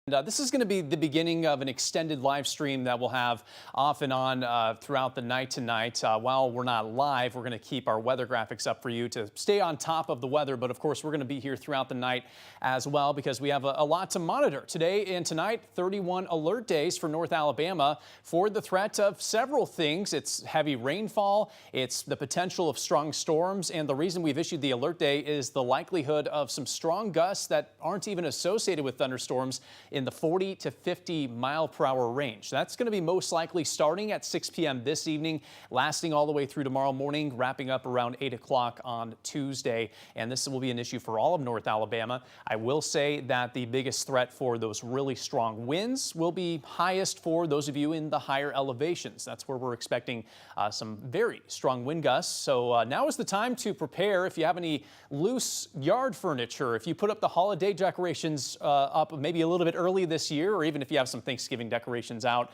This is going to be the beginning of an extended live stream that we'll have off and on throughout the night tonight. While we're not live, we're going to keep our weather graphics up for you to stay on top of the weather. But of course, we're going to be here throughout the night as well because we have a lot to monitor. Today and tonight, 31 alert days for North Alabama for the threat of several things. It's heavy rainfall, it's the potential of strong storms, and the reason we've issued the alert day is the likelihood of some strong gusts that aren't even associated with thunderstorms in the 40 to 50 mile per hour range. That's going to be most likely starting at 6 p.m. this evening, lasting all the way through tomorrow morning, wrapping up around 8 o'clock on Tuesday. And this will be an issue for all of North Alabama. I will say that the biggest threat for those really strong winds will be highest for those of you in the higher elevations. That's where we're expecting some very strong wind gusts. So now is the time to prepare. If you have any loose yard furniture, if you put up the holiday decorations up maybe a little bit early this year, or even if you have some Thanksgiving decorations out,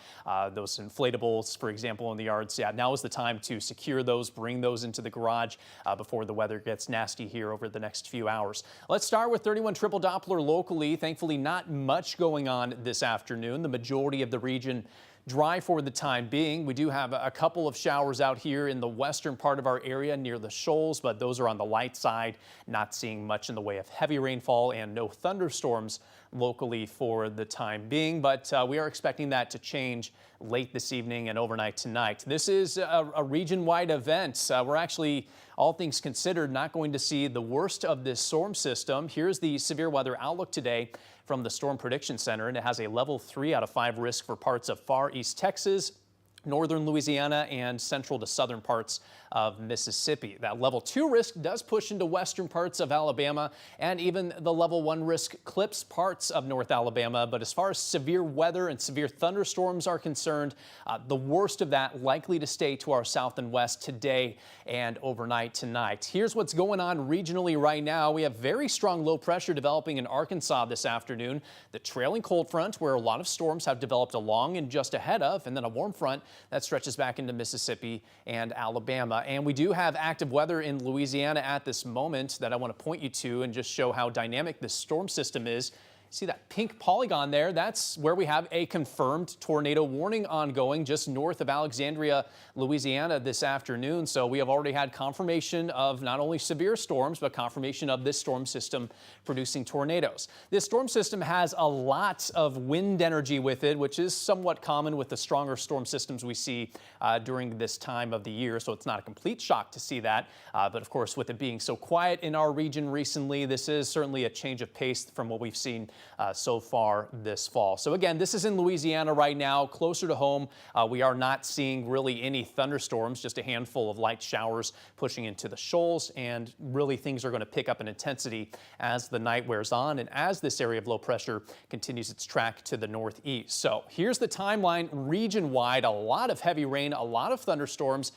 those inflatables, for example, in the yards, yeah, now is the time to secure those, bring those into the garage before the weather gets nasty here over the next few hours. Let's start with 31 triple Doppler locally. Thankfully, not much going on this afternoon. The majority of the region dry for the time being. We do have a couple of showers out here in the western part of our area near the shoals, but those are on the light side, not seeing much in the way of heavy rainfall and no thunderstorms locally for the time being, but we are expecting that to change late this evening and overnight tonight. This is a region-wide event. We're actually, all things considered, not going to see the worst of this storm system. Here's the severe weather outlook today from the Storm Prediction Center, and it has a level 3 out of 5 risk for parts of far east Texas, northern Louisiana, and central to southern parts of Mississippi. That level 2 risk does push into western parts of Alabama, and even the level 1 risk clips parts of North Alabama. But as far as severe weather and severe thunderstorms are concerned, the worst of that likely to stay to our south and west today and overnight tonight. Here's what's going on regionally right now. We have very strong low pressure developing in Arkansas this afternoon. The trailing cold front, where a lot of storms have developed along and just ahead of, and then a warm front that stretches back into Mississippi and Alabama. And we do have active weather in Louisiana at this moment that I want to point you to and just show how dynamic this storm system is. See that pink polygon there? That's where we have a confirmed tornado warning ongoing just north of Alexandria, Louisiana this afternoon. So we have already had confirmation of not only severe storms, but confirmation of this storm system producing tornadoes. This storm system has a lot of wind energy with it, which is somewhat common with the stronger storm systems we see during this time of the year. So it's not a complete shock to see that. But of course, with it being so quiet in our region recently, this is certainly a change of pace from what we've seen so far this fall. So again, this is in Louisiana right now, closer to home. We are not seeing really any thunderstorms, just a handful of light showers pushing into the shoals, and really things are going to pick up in intensity as the night wears on and as this area of low pressure continues its track to the northeast. So here's the timeline region-wide. A lot of heavy rain, a lot of thunderstorms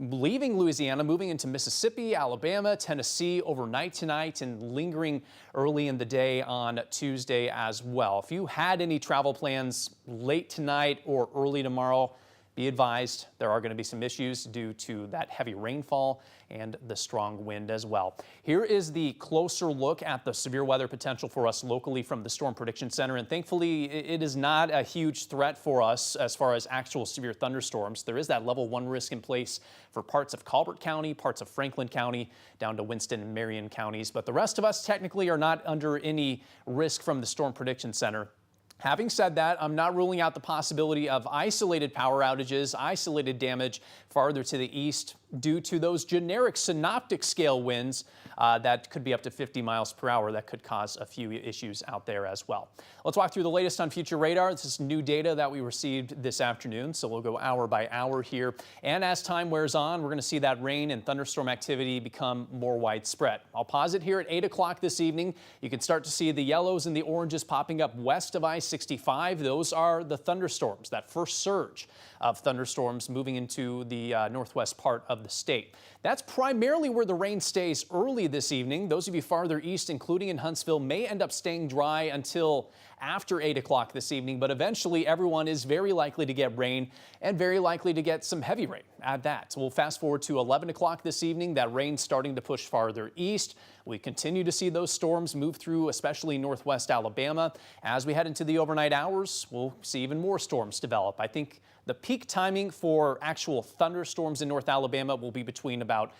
leaving Louisiana, moving into Mississippi, Alabama, Tennessee overnight tonight, and lingering early in the day on Tuesday as well. If you had any travel plans late tonight or early tomorrow, be advised there are going to be some issues due to that heavy rainfall and the strong wind as well. Here is the closer look at the severe weather potential for us locally from the Storm Prediction Center. And thankfully, it is not a huge threat for us as far as actual severe thunderstorms. There is that level 1 risk in place for parts of Colbert County, parts of Franklin County, down to Winston and Marion counties. But the rest of us technically are not under any risk from the Storm Prediction Center. Having said that, I'm not ruling out the possibility of isolated power outages, isolated damage farther to the east due to those generic synoptic scale winds that could be up to 50 miles per hour. That could cause a few issues out there as well. Let's walk through the latest on future radar. This is new data that we received this afternoon, so we'll go hour by hour here. And as time wears on, we're going to see that rain and thunderstorm activity become more widespread. I'll pause it here at 8 o'clock this evening. You can start to see the yellows and the oranges popping up west of I-65. Those are the thunderstorms, that first surge of thunderstorms moving into the northwest part of the state. That's primarily where the rain stays early this evening. Those of you farther east, including in Huntsville, may end up staying dry until after 8 o'clock this evening, but eventually everyone is very likely to get rain and very likely to get some heavy rain at that. So we'll fast forward to 11 o'clock this evening. That rain starting to push farther east. We continue to see those storms move through, especially northwest Alabama. As we head into the overnight hours, we'll see even more storms develop. I think the peak timing for actual thunderstorms in North Alabama will be between about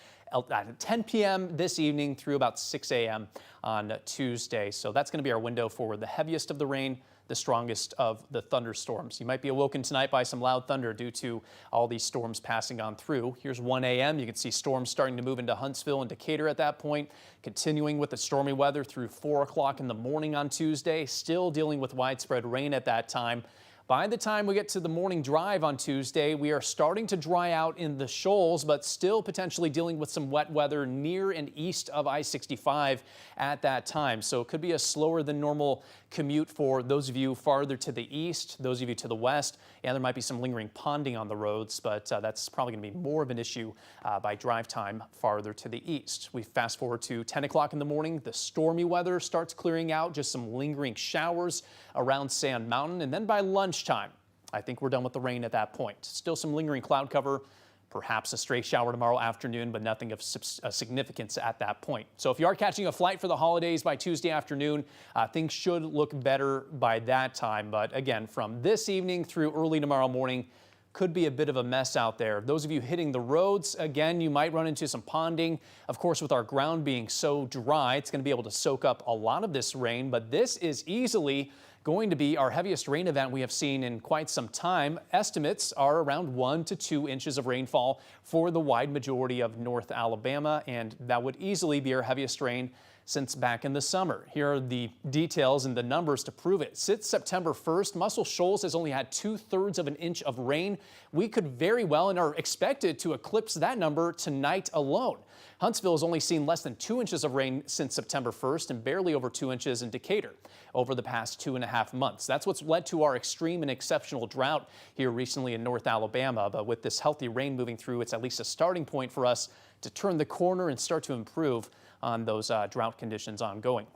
10 p.m. this evening through about 6 a.m. on Tuesday. So that's going to be our window for the heaviest of the rain, the strongest of the thunderstorms. You might be awoken tonight by some loud thunder due to all these storms passing on through. Here's 1 a.m. You can see storms starting to move into Huntsville and Decatur at that point, continuing with the stormy weather through 4 o'clock in the morning on Tuesday, still dealing with widespread rain at that time. By the time we get to the morning drive on Tuesday, we are starting to dry out in the shoals, but still potentially dealing with some wet weather near and east of I-65 at that time. So it could be a slower than normal commute for those of you farther to the east, those of you to the west, and there might be some lingering ponding on the roads, but that's probably going to be more of an issue by drive time farther to the east. We fast forward to 10 o'clock in the morning. The stormy weather starts clearing out, just some lingering showers around Sand Mountain, and then by lunchtime, I think we're done with the rain at that point. Still some lingering cloud cover, perhaps a stray shower tomorrow afternoon, but nothing of significance at that point. So if you are catching a flight for the holidays by Tuesday afternoon, things should look better by that time. But again, from this evening through early tomorrow morning, could be a bit of a mess out there. Those of you hitting the roads, again, you might run into some ponding. Of course, with our ground being so dry, it's going to be able to soak up a lot of this rain, but this is easily going to be our heaviest rain event we have seen in quite some time. Estimates are around 1 to 2 inches of rainfall for the wide majority of North Alabama, and that would easily be our heaviest rain since back in the summer. Here are the details and the numbers to prove it. Since September 1st, Muscle Shoals has only had 2/3 of an inch of rain. We could very well and are expected to eclipse that number tonight alone. Huntsville has only seen less than 2 inches of rain since September 1st and barely over 2 inches in Decatur over the past 2.5 months. That's what's led to our extreme and exceptional drought here recently in North Alabama. But with this healthy rain moving through, it's at least a starting point for us to turn the corner and start to improve on those drought conditions ongoing.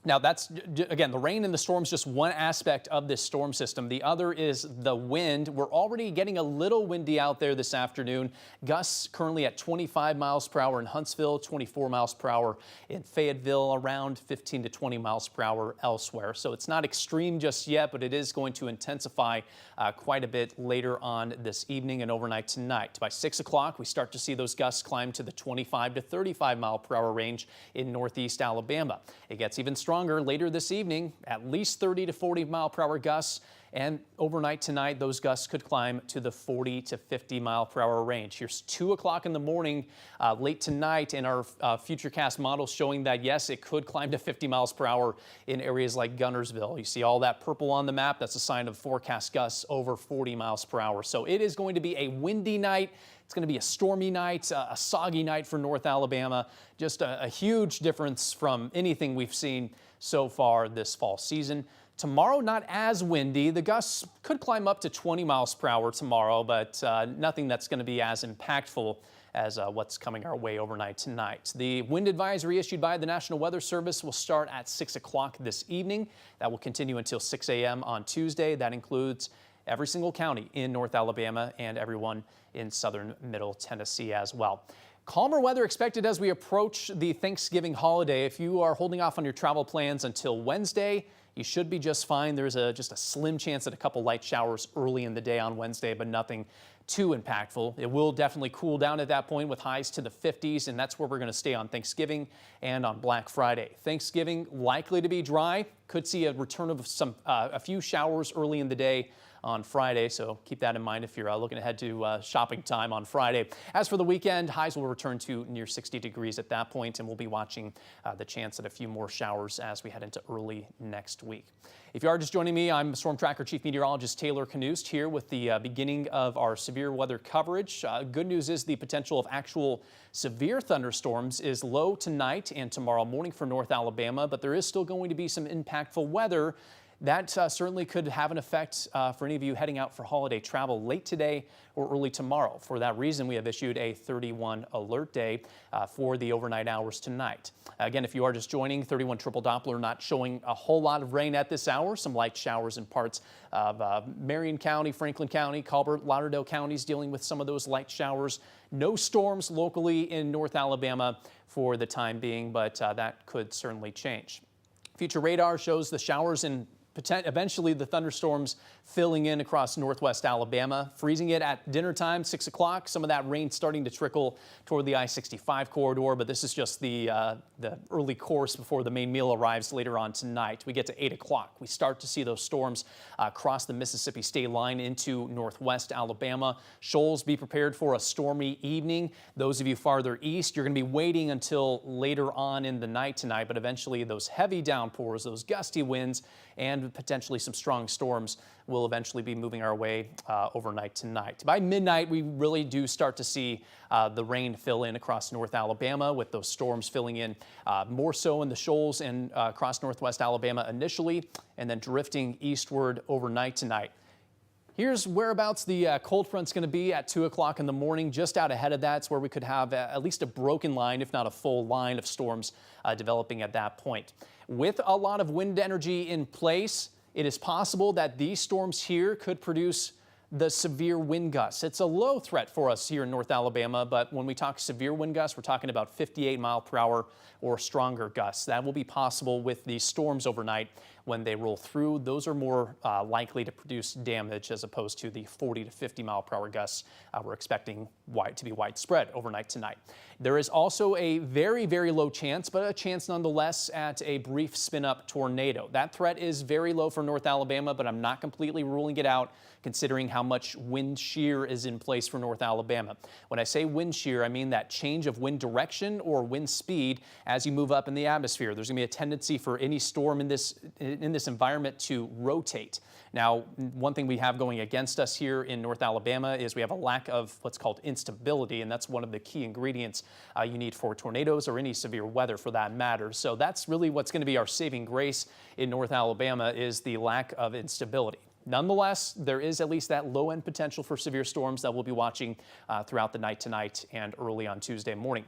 Now that's, again, the rain and the storms, just one aspect of this storm system. The other is the wind. We're already getting a little windy out there this afternoon. Gusts currently at 25 miles per hour in Huntsville, 24 miles per hour in Fayetteville, around 15 to 20 miles per hour elsewhere. So it's not extreme just yet, but it is going to intensify quite a bit later on this evening and overnight tonight. By 6 o'clock, we start to see those gusts climb to the 25 to 35 mile per hour range in northeast Alabama. It gets even stronger later this evening, at least 30 to 40 mile per hour gusts. And overnight tonight, those gusts could climb to the 40 to 50 mile per hour range. Here's 2 o'clock in the morning late tonight in our Futurecast model showing that, yes, it could climb to 50 miles per hour in areas like Gunnersville. You see all that purple on the map. That's a sign of forecast gusts over 40 miles per hour. So it is going to be a windy night. It's going to be a stormy night, a soggy night for North Alabama. Just a huge difference from anything we've seen so far this fall season. Tomorrow, not as windy. The gusts could climb up to 20 miles per hour tomorrow, but nothing that's going to be as impactful as what's coming our way overnight tonight. The wind advisory issued by the National Weather Service will start at 6 o'clock this evening. That will continue until 6 a.m. on Tuesday. That includes every single county in North Alabama and everyone in southern Middle Tennessee as well. Calmer weather expected as we approach the Thanksgiving holiday. If you are holding off on your travel plans until Wednesday, you should be just fine. There's just a slim chance at a couple light showers early in the day on Wednesday, but nothing too impactful. It will definitely cool down at that point with highs to the 50s, and that's where we're going to stay on Thanksgiving and on Black Friday. Thanksgiving likely to be dry. Could see a return of a few showers early in the day on Friday, so keep that in mind if you're looking ahead to shopping time on Friday. As for the weekend, highs will return to near 60 degrees at that point, and we'll be watching the chance at a few more showers as we head into early next week. If you are just joining me, I'm StormTracker Chief Meteorologist Taylor Knust here with the beginning of our severe weather coverage. Good news is the potential of actual severe thunderstorms is low tonight and tomorrow morning for North Alabama, but there is still going to be some impactful weather That certainly could have an effect for any of you heading out for holiday travel late today or early tomorrow. For that reason, we have issued a 31 alert day for the overnight hours tonight. Again, if you are just joining, 31 triple Doppler not showing a whole lot of rain at this hour. Some light showers in parts of Marion County, Franklin County, Colbert, Lauderdale counties dealing with some of those light showers. No storms locally in North Alabama for the time being, but that could certainly change. Future radar shows the showers and eventually the thunderstorms filling in across northwest Alabama, freezing it at dinner time, 6 o'clock. Some of that rain starting to trickle toward the I-65 corridor, but this is just the early course before the main meal arrives later on tonight. We get to 8 o'clock. We start to see those storms cross the Mississippi state line into northwest Alabama. Shoals, be prepared for a stormy evening. Those of you farther east, you're going to be waiting until later on in the night tonight, but eventually those heavy downpours, those gusty winds, and potentially some strong storms will eventually be moving our way overnight tonight. By midnight, we really do start to see the rain fill in across North Alabama, with those storms filling in more so in the shoals and across northwest Alabama initially, and then drifting eastward overnight tonight. Here's whereabouts the cold front's going to be at 2 o'clock in the morning. Just out ahead of that's where we could have at least a broken line, if not a full line of storms developing at that point. With a lot of wind energy in place, it is possible that these storms here could produce the severe wind gusts. It's a low threat for us here in North Alabama, but when we talk severe wind gusts, we're talking about 58 mile per hour or stronger gusts. That will be possible with these storms overnight when they roll through. Those are more likely to produce damage as opposed to the 40 to 50 mile per hour gusts we're expecting to be widespread overnight tonight. There is also a very, very low chance, but a chance nonetheless, at a brief spin-up tornado. That threat is very low for North Alabama, but I'm not completely ruling it out considering how much wind shear is in place for North Alabama. When I say wind shear, I mean that change of wind direction or wind speed as you move up in the atmosphere. There's going to be a tendency for any storm in this environment to rotate. Now, one thing we have going against us here in North Alabama is we have a lack of what's called instability, and that's one of the key ingredients you need for tornadoes or any severe weather for that matter. So that's really what's going to be our saving grace in North Alabama, is the lack of instability. Nonetheless, there is at least that low-end potential for severe storms that we'll be watching throughout the night tonight and early on Tuesday morning.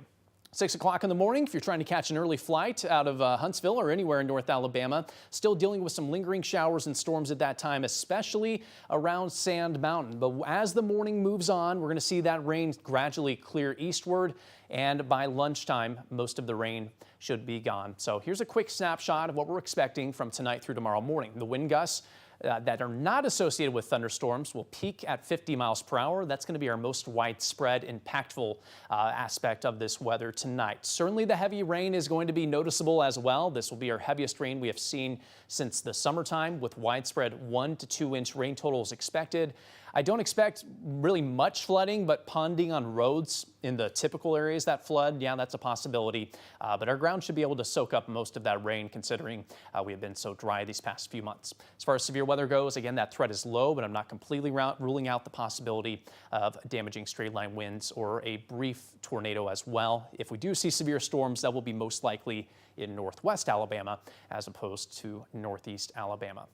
6 o'clock in the morning, if you're trying to catch an early flight out of Huntsville or anywhere in North Alabama, still dealing with some lingering showers and storms at that time, especially around Sand Mountain. But as the morning moves on, we're going to see that rain gradually clear eastward, and by lunchtime, most of the rain should be gone. So here's a quick snapshot of what we're expecting from tonight through tomorrow morning. The wind gusts that are not associated with thunderstorms will peak at 50 miles per hour. That's going to be our most widespread, impactful aspect of this weather tonight. Certainly the heavy rain is going to be noticeable as well. This will be our heaviest rain we have seen since the summertime, with widespread 1 to 2 inch rain totals expected. I don't expect really much flooding, but ponding on roads in the typical areas that flood, yeah, that's a possibility. But our ground should be able to soak up most of that rain, considering we have been so dry these past few months. As far as severe weather goes, again, that threat is low, but I'm not completely ruling out the possibility of damaging straight line winds or a brief tornado as well. If we do see severe storms, that will be most likely in northwest Alabama as opposed to northeast Alabama.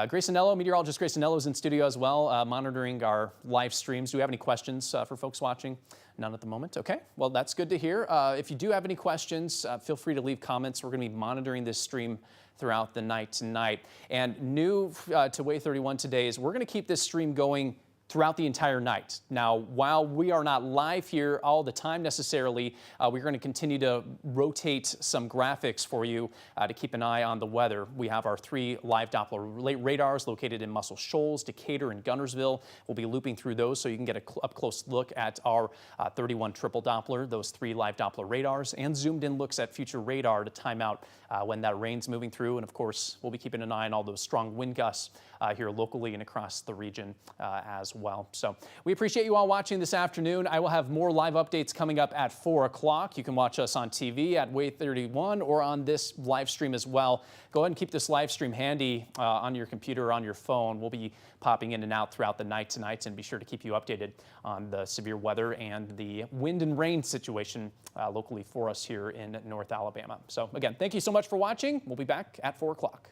Grace Anello, meteorologist Grace Anello, is in studio as well, monitoring our live streams. Do we have any questions for folks watching? None at the moment. Okay, well, that's good to hear. If you do have any questions, feel free to leave comments. We're going to be monitoring this stream throughout the night tonight. And new to WAAY 31 today is we're going to keep this stream going throughout the entire night. Now, while we are not live here all the time necessarily, we're going to continue to rotate some graphics for you to keep an eye on the weather. We have our 3 live Doppler radars located in Muscle Shoals, Decatur, and Gunnersville. We'll be looping through those so you can get an up-close look at our 31 triple Doppler, those 3 live Doppler radars, and zoomed-in looks at future radar to time out when that rain's moving through. And of course, we'll be keeping an eye on all those strong wind gusts here locally and across the region as well. So we appreciate you all watching this afternoon. I will have more live updates coming up at 4 o'clock. You can watch us on TV at WAAY 31 or on this live stream as well. Go ahead and keep this live stream handy on your computer or on your phone. We'll be popping in and out throughout the night tonight, and be sure to keep you updated on the severe weather and the wind and rain situation locally for us here in North Alabama. So again, thank you so much for watching. We'll be back at 4 o'clock.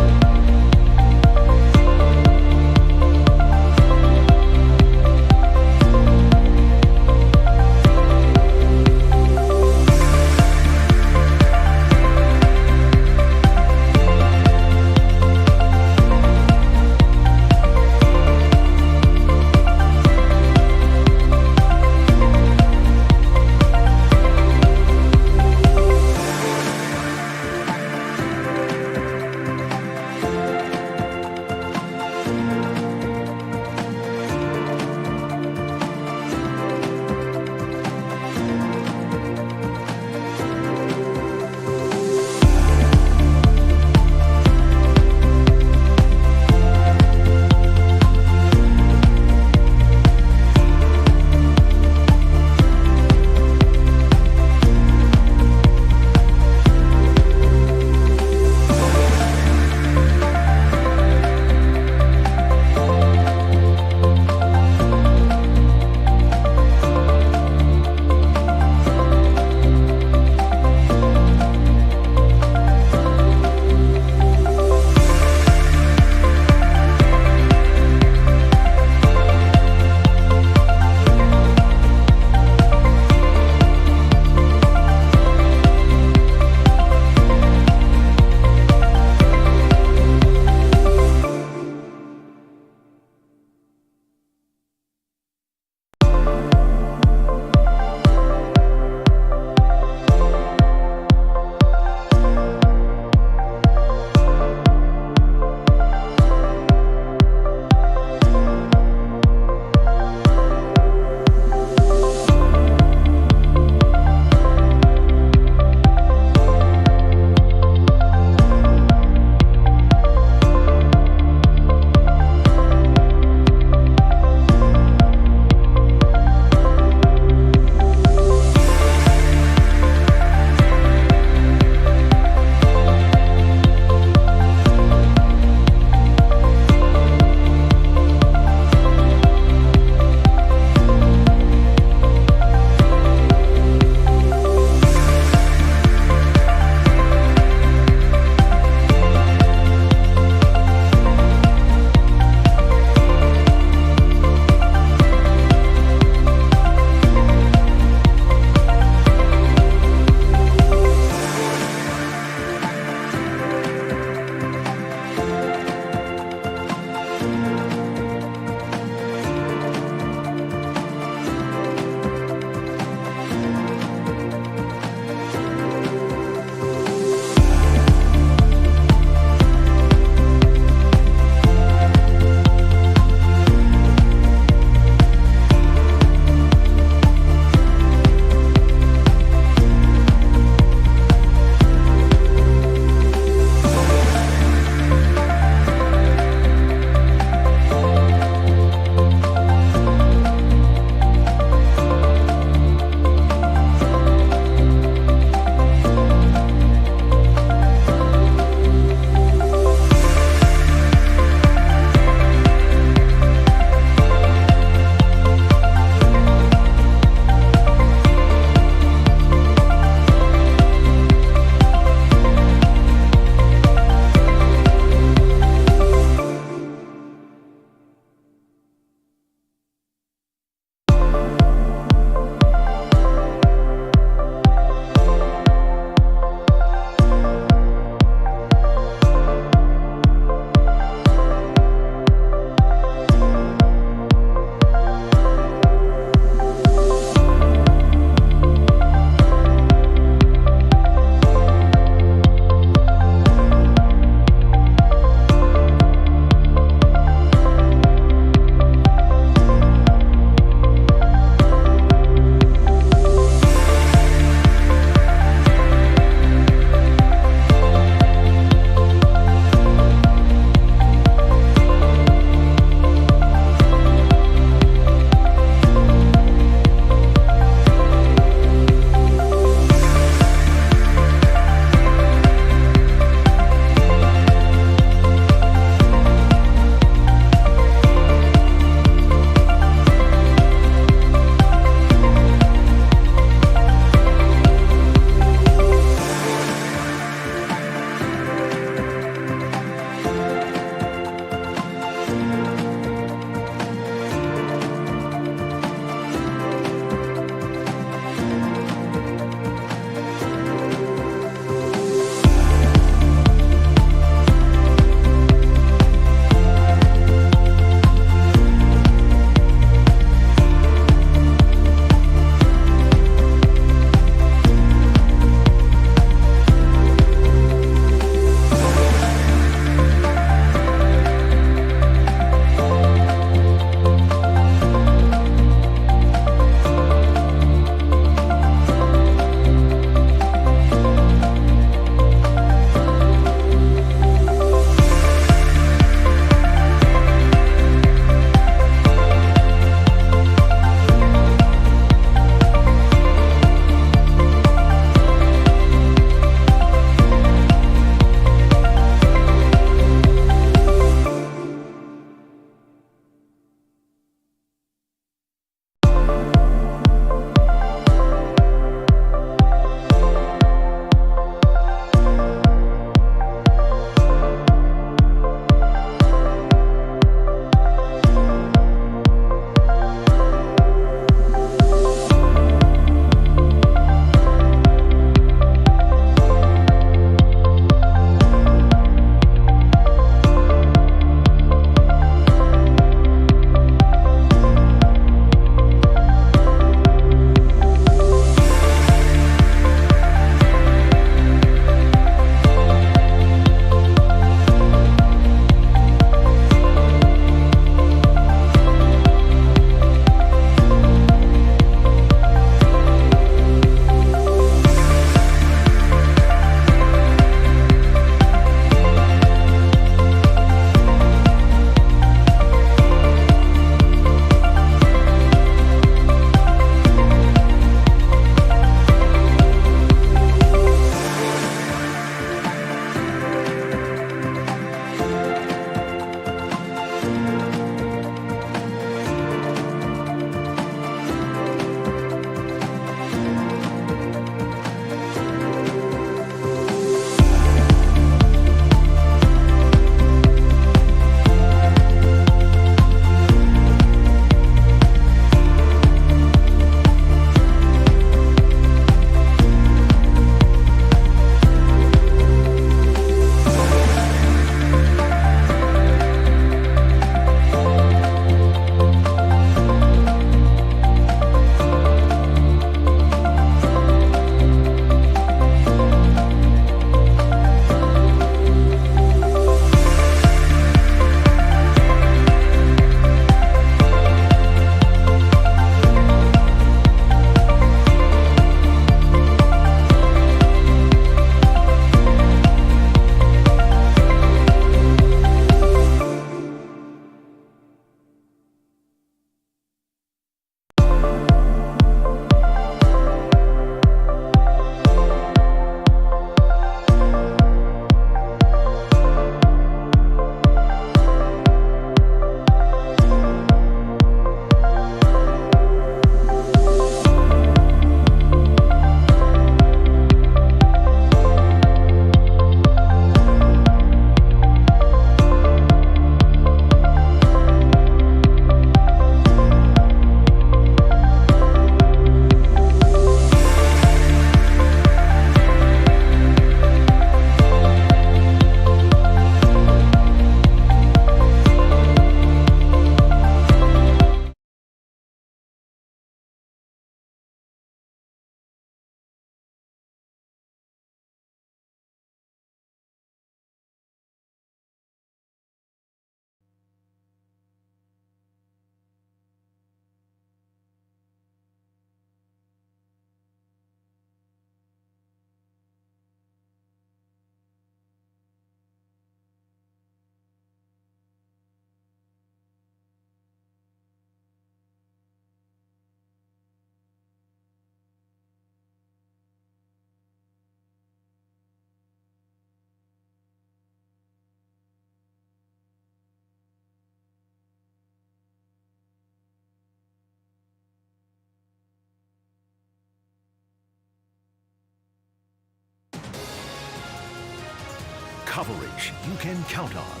coverage you can count on.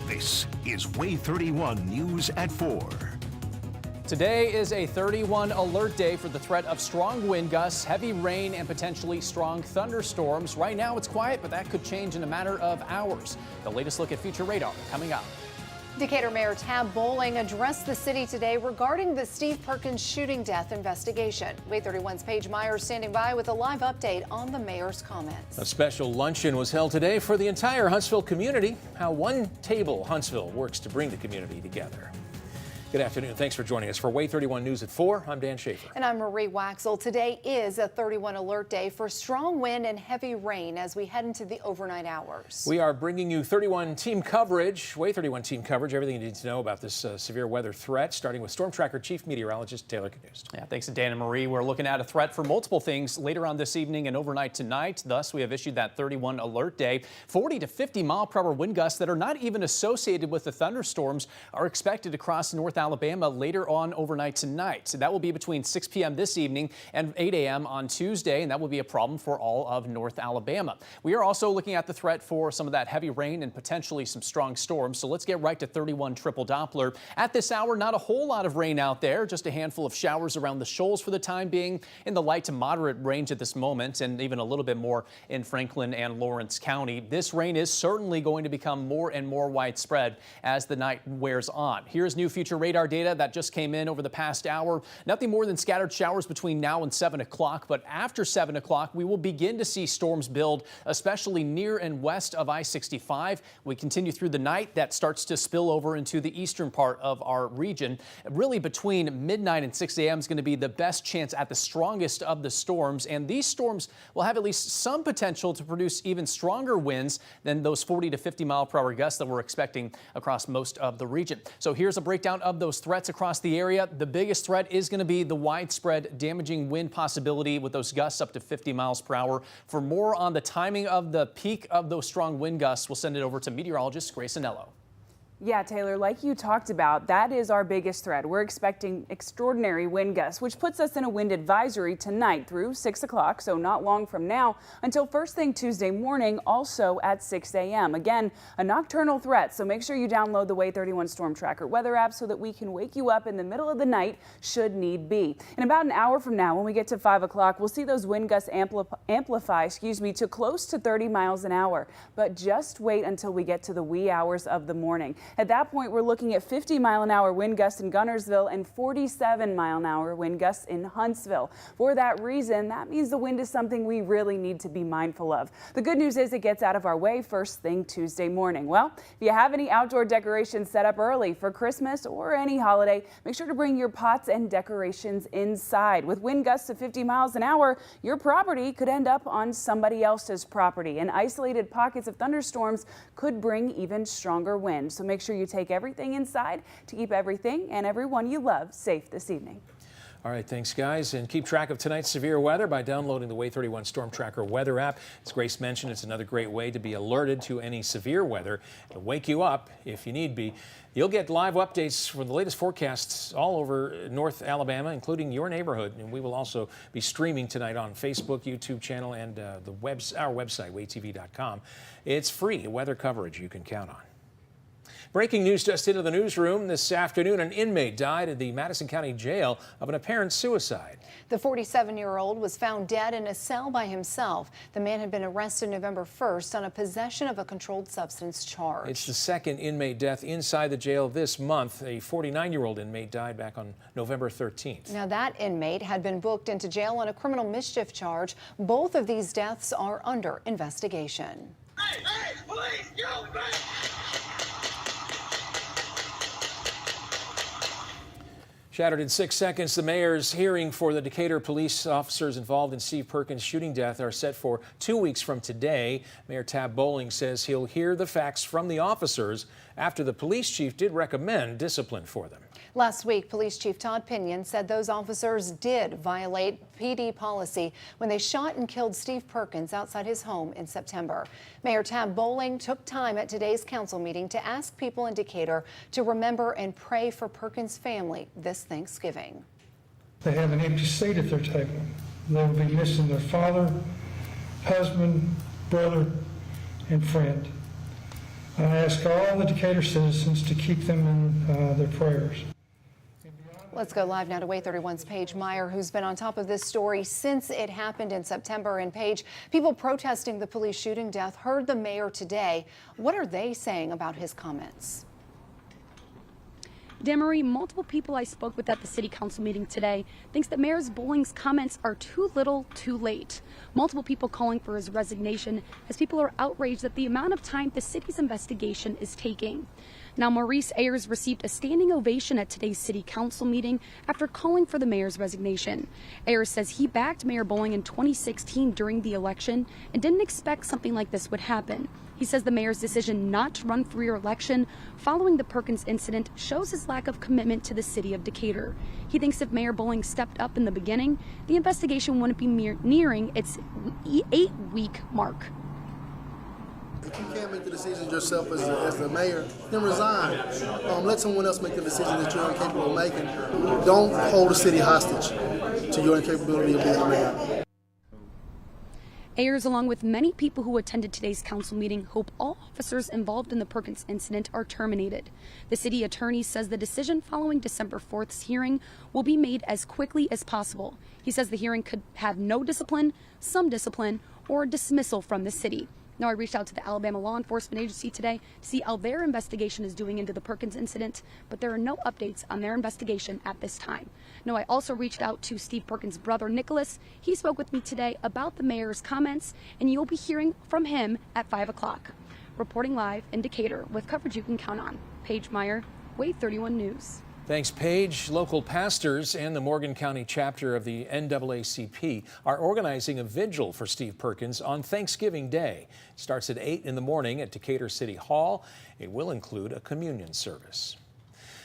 This is WAAY 31 News at 4. Today is a 31 alert day for the threat of strong wind gusts, heavy rain, and potentially strong thunderstorms. Right now it's quiet, but that could change in a matter of hours. The latest look at future radar coming up. Decatur Mayor Tab Bowling addressed the city today regarding the Steve Perkins shooting death investigation. WAAY 31's Paige Myers standing by with a live update on the mayor's comments. A special luncheon was held today for the entire Huntsville community. How One Table Huntsville works to bring the community together. Good afternoon. Thanks for joining us for WAAY 31 News at 4. I'm Dan Schaefer. And I'm Marie Waxel. Today is a 31 alert day for strong wind and heavy rain as we head into the overnight hours. We are bringing you 31 team coverage, WAAY 31 team coverage, everything you need to know about this severe weather threat, starting with StormTracker Chief Meteorologist Taylor Knust. Yeah, thanks to Dan and Marie. We're looking at a threat for multiple things later on this evening and overnight tonight. Thus, we have issued that 31 alert day. 40 to 50 mile per hour wind gusts that are not even associated with the thunderstorms are expected to cross North Alabama later on overnight tonight. So that will be between 6 p.m. this evening and 8 a.m. on Tuesday, and that will be a problem for all of North Alabama. We are also looking at the threat for some of that heavy rain and potentially some strong storms. So let's get right to 31 triple Doppler. At this hour, not a whole lot of rain out there, just a handful of showers around the shoals for the time being, in the light to moderate range at this moment, and even a little bit more in Franklin and Lawrence County. This rain is certainly going to become more and more widespread as the night wears on. Here's new future radar data that just came in over the past hour. Nothing more than scattered showers between now and 7 o'clock, but after 7 o'clock, we will begin to see storms build, especially near and west of I-65. We continue through the night. That starts to spill over into the eastern part of our region. Really, between midnight and 6 a.m. is going to be the best chance at the strongest of the storms, and these storms will have at least some potential to produce even stronger winds than those 40 to 50 mile per hour gusts that we're expecting across most of the region. So here's a breakdown of those threats across the area. The biggest threat is going to be the widespread damaging wind possibility with those gusts up to 50 miles per hour. For more on the timing of the peak of those strong wind gusts, we'll send it over to meteorologist Grace Anello. Yeah, Taylor, like you talked about, that is our biggest threat. We're expecting extraordinary wind gusts, which puts us in a wind advisory tonight through 6 o'clock, so not long from now, until first thing Tuesday morning, also at 6 a.m. Again, a nocturnal threat, so make sure you download the WAAY 31 StormTracker weather app so that we can wake you up in the middle of the night should need be. In about an hour from now, when we get to 5 o'clock, we'll see those wind gusts amplify to close to 30 miles an hour. But just wait until we get to the wee hours of the morning. At that point, we're looking at 50 mile an hour wind gusts in Guntersville and 47 mile an hour wind gusts in Huntsville. For that reason, that means the wind is something we really need to be mindful of. The good news is it gets out of our way first thing Tuesday morning. Well, if you have any outdoor decorations set up early for Christmas or any holiday, make sure to bring your pots and decorations inside. With wind gusts of 50 miles an hour, your property could end up on somebody else's property, and isolated pockets of thunderstorms could bring even stronger wind. So make sure you take everything inside to keep everything and everyone you love safe this evening. All right, thanks, guys. And keep track of tonight's severe weather by downloading the WAAY 31 StormTracker weather app. As Grace mentioned, it's another great way to be alerted to any severe weather and wake you up if you need be. You'll get live updates from the latest forecasts all over North Alabama, including your neighborhood. And we will also be streaming tonight on Facebook, YouTube channel, and our website, waaytv.com. It's free weather coverage you can count on. Breaking news just into the newsroom this afternoon. An inmate died at the Madison County Jail of an apparent suicide. The 47-year-old was found dead in a cell by himself. The man had been arrested November 1st on a possession of a controlled substance charge. It's the second inmate death inside the jail this month. A 49-year-old inmate died back on November 13th. Now, that inmate had been booked into jail on a criminal mischief charge. Both of these deaths are under investigation. Hey, police, go back! Shattered in 6 seconds, the mayor's hearing for the Decatur police officers involved in Steve Perkins' shooting death are set for 2 weeks from today. Mayor Tab Bowling says he'll hear the facts from the officers after the police chief did recommend discipline for them. Last week, Police Chief Todd Pinion said those officers did violate PD policy when they shot and killed Steve Perkins outside his home in September. Mayor Tab Bowling took time at today's council meeting to ask people in Decatur to remember and pray for Perkins' family this Thanksgiving. They have an empty seat at their table. They will be missing their father, husband, brother, and friend. I ask all the Decatur citizens to keep them in their prayers. Let's go live now to WAAY 31's Paige Meyer, who's been on top of this story since it happened in September. And Paige, people protesting the police shooting death heard the mayor today. What are they saying about his comments? Damarie, multiple people I spoke with at the city council meeting today thinks that Mayor Bowling's comments are too little, too late. Multiple people calling for his resignation as people are outraged at the amount of time the city's investigation is taking. Now, Maurice Ayers received a standing ovation at today's city council meeting after calling for the mayor's resignation. Ayers says he backed Mayor Bowling in 2016 during the election and didn't expect something like this would happen. He says the mayor's decision not to run for re-election following the Perkins incident shows his lack of commitment to the city of Decatur. He thinks if Mayor Bowling stepped up in the beginning, the investigation wouldn't be nearing its 8-week mark. If you can't make the decisions yourself as the mayor, then resign. Let someone else make the decision that you're incapable of making. Don't hold the city hostage to your incapability of being the mayor. Ayers, along with many people who attended today's council meeting, hope all officers involved in the Perkins incident are terminated. The city attorney says the decision following December 4th's hearing will be made as quickly as possible. He says the hearing could have no discipline, some discipline, or dismissal from the city. Now, I reached out to the Alabama Law Enforcement Agency today to see how their investigation is doing into the Perkins incident, but there are no updates on their investigation at this time. Now, I also reached out to Steve Perkins' brother, Nicholas. He spoke with me today about the mayor's comments, and you'll be hearing from him at 5 o'clock. Reporting live in Decatur with coverage you can count on. Paige Meyer, WAAY 31 News. Thanks, Paige. Local pastors and the Morgan County chapter of the NAACP are organizing a vigil for Steve Perkins on Thanksgiving Day. It starts at 8 in the morning at Decatur City Hall. It will include a communion service.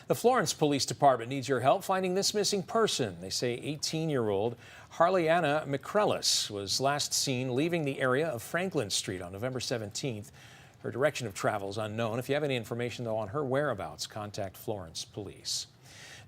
The Florence Police Department needs your help finding this missing person. They say 18-year-old Harliana McCrellis was last seen leaving the area of Franklin Street on November 17th. Her direction of travel is unknown. If you have any information, though, on her whereabouts, contact Florence Police.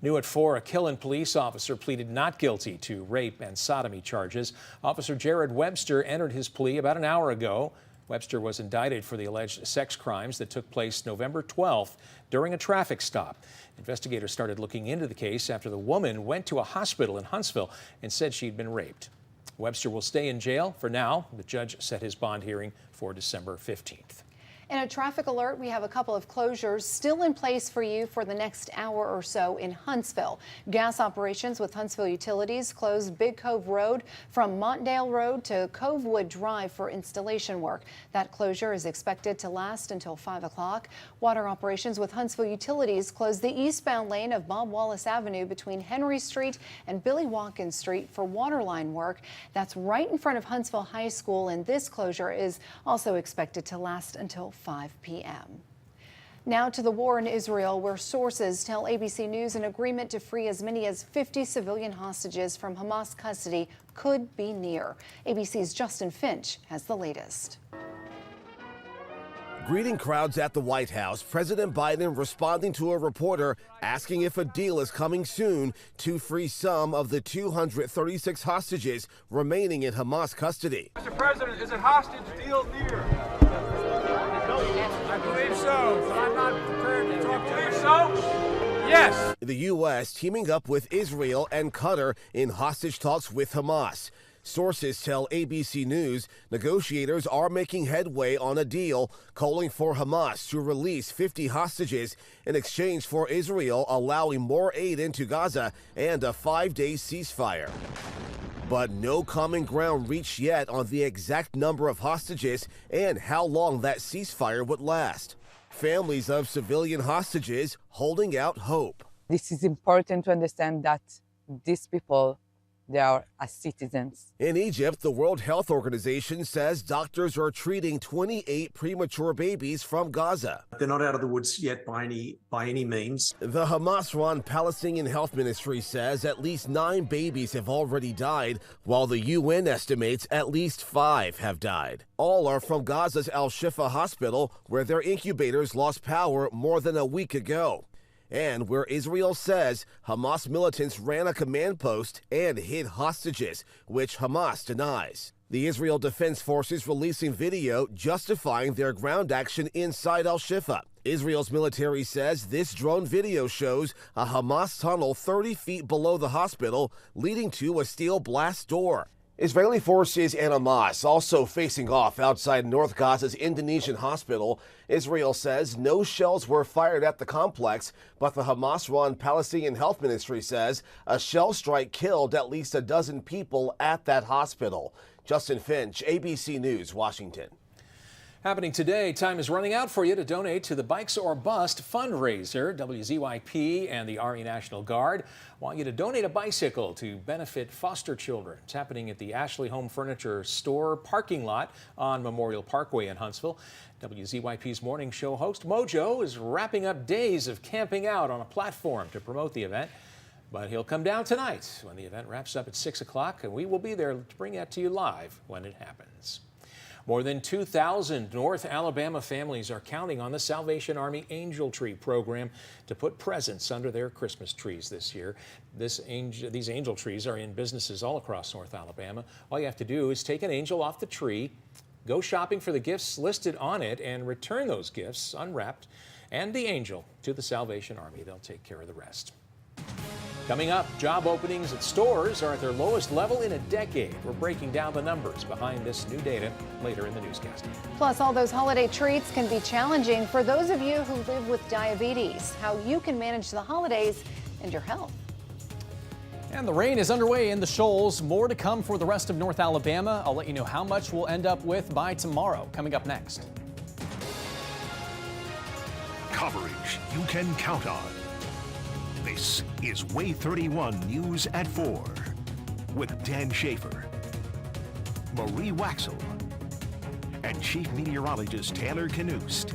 New at 4, a Killen police officer pleaded not guilty to rape and sodomy charges. Officer Jared Webster entered his plea about an hour ago. Webster was indicted for the alleged sex crimes that took place November 12th during a traffic stop. Investigators started looking into the case after the woman went to a hospital in Huntsville and said she'd been raped. Webster will stay in jail for now. The judge set his bond hearing for December 15th. In a traffic alert, we have a couple of closures still in place for you for the next hour or so in Huntsville. Gas operations with Huntsville Utilities closed Big Cove Road from Montdale Road to Covewood Drive for installation work. That closure is expected to last until 5 o'clock. Water operations with Huntsville Utilities closed the eastbound lane of Bob Wallace Avenue between Henry Street and Billy Watkins Street for waterline work. That's right in front of Huntsville High School, and this closure is also expected to last until 5 p.m. Now to the war in Israel, where sources tell ABC News an agreement to free as many as 50 civilian hostages from Hamas custody could be near. ABC's Justin Finch has the latest. Greeting crowds at the White House, President Biden responding to a reporter asking if a deal is coming soon to free some of the 236 hostages remaining in Hamas custody. Mr. President, is a hostage deal near? I believe so, but I'm not prepared to talk to you. Believe so? Yes. The U.S. teaming up with Israel and Qatar in hostage talks with Hamas. Sources tell ABC News negotiators are making headway on a deal calling for Hamas to release 50 hostages in exchange for Israel allowing more aid into Gaza and a 5-day ceasefire. But no common ground reached yet on the exact number of hostages and how long that ceasefire would last. Families of civilian hostages holding out hope. This is important to understand that these people, they are as citizens. In Egypt, the World Health Organization says doctors are treating 28 premature babies from Gaza. They're not out of the woods yet by any means. The Hamas-run Palestinian Health Ministry says at least 9 babies have already died, while the UN estimates at least 5 have died. All are from Gaza's Al-Shifa hospital, where their incubators lost power more than a week ago. and where Israel says Hamas militants ran a command post and hid hostages, which Hamas denies. The Israel Defense Forces releasing video justifying their ground action inside Al-Shifa. Israel's military says this drone video shows a Hamas tunnel 30 feet below the hospital leading to a steel blast door. Israeli forces and Hamas also facing off outside North Gaza's Indonesian hospital. Israel says no shells were fired at the complex, but the Hamas-run Palestinian Health Ministry says a shell strike killed at least a dozen people at that hospital. Justin Finch, ABC News, Washington. Happening today, time is running out for you to donate to the Bikes or Bust fundraiser. WZYP and the RE National Guard want you to donate a bicycle to benefit foster children. It's happening at the Ashley Home Furniture Store parking lot on Memorial Parkway in Huntsville. WZYP's morning show host Mojo is wrapping up days of camping out on a platform to promote the event. But he'll come down tonight when the event wraps up at 6 o'clock, and we will be there to bring that to you live when it happens. More than 2,000 North Alabama families are counting on the Salvation Army Angel Tree program to put presents under their Christmas trees this year. These angel trees are in businesses all across North Alabama. All you have to do is take an angel off the tree, go shopping for the gifts listed on it, and return those gifts unwrapped and the angel to the Salvation Army. They'll take care of the rest. Coming up, job openings at stores are at their lowest level in a decade. We're breaking down the numbers behind this new data later in the newscast. Plus, all those holiday treats can be challenging for those of you who live with diabetes. How you can manage the holidays and your health. And the rain is underway in the Shoals. More to come for the rest of North Alabama. I'll let you know how much we'll end up with by tomorrow. Coming up next. Coverage you can count on. This is WAAY 31 News at 4 with Dan Schaefer, Marie Waxel, and Chief Meteorologist Taylor Knust.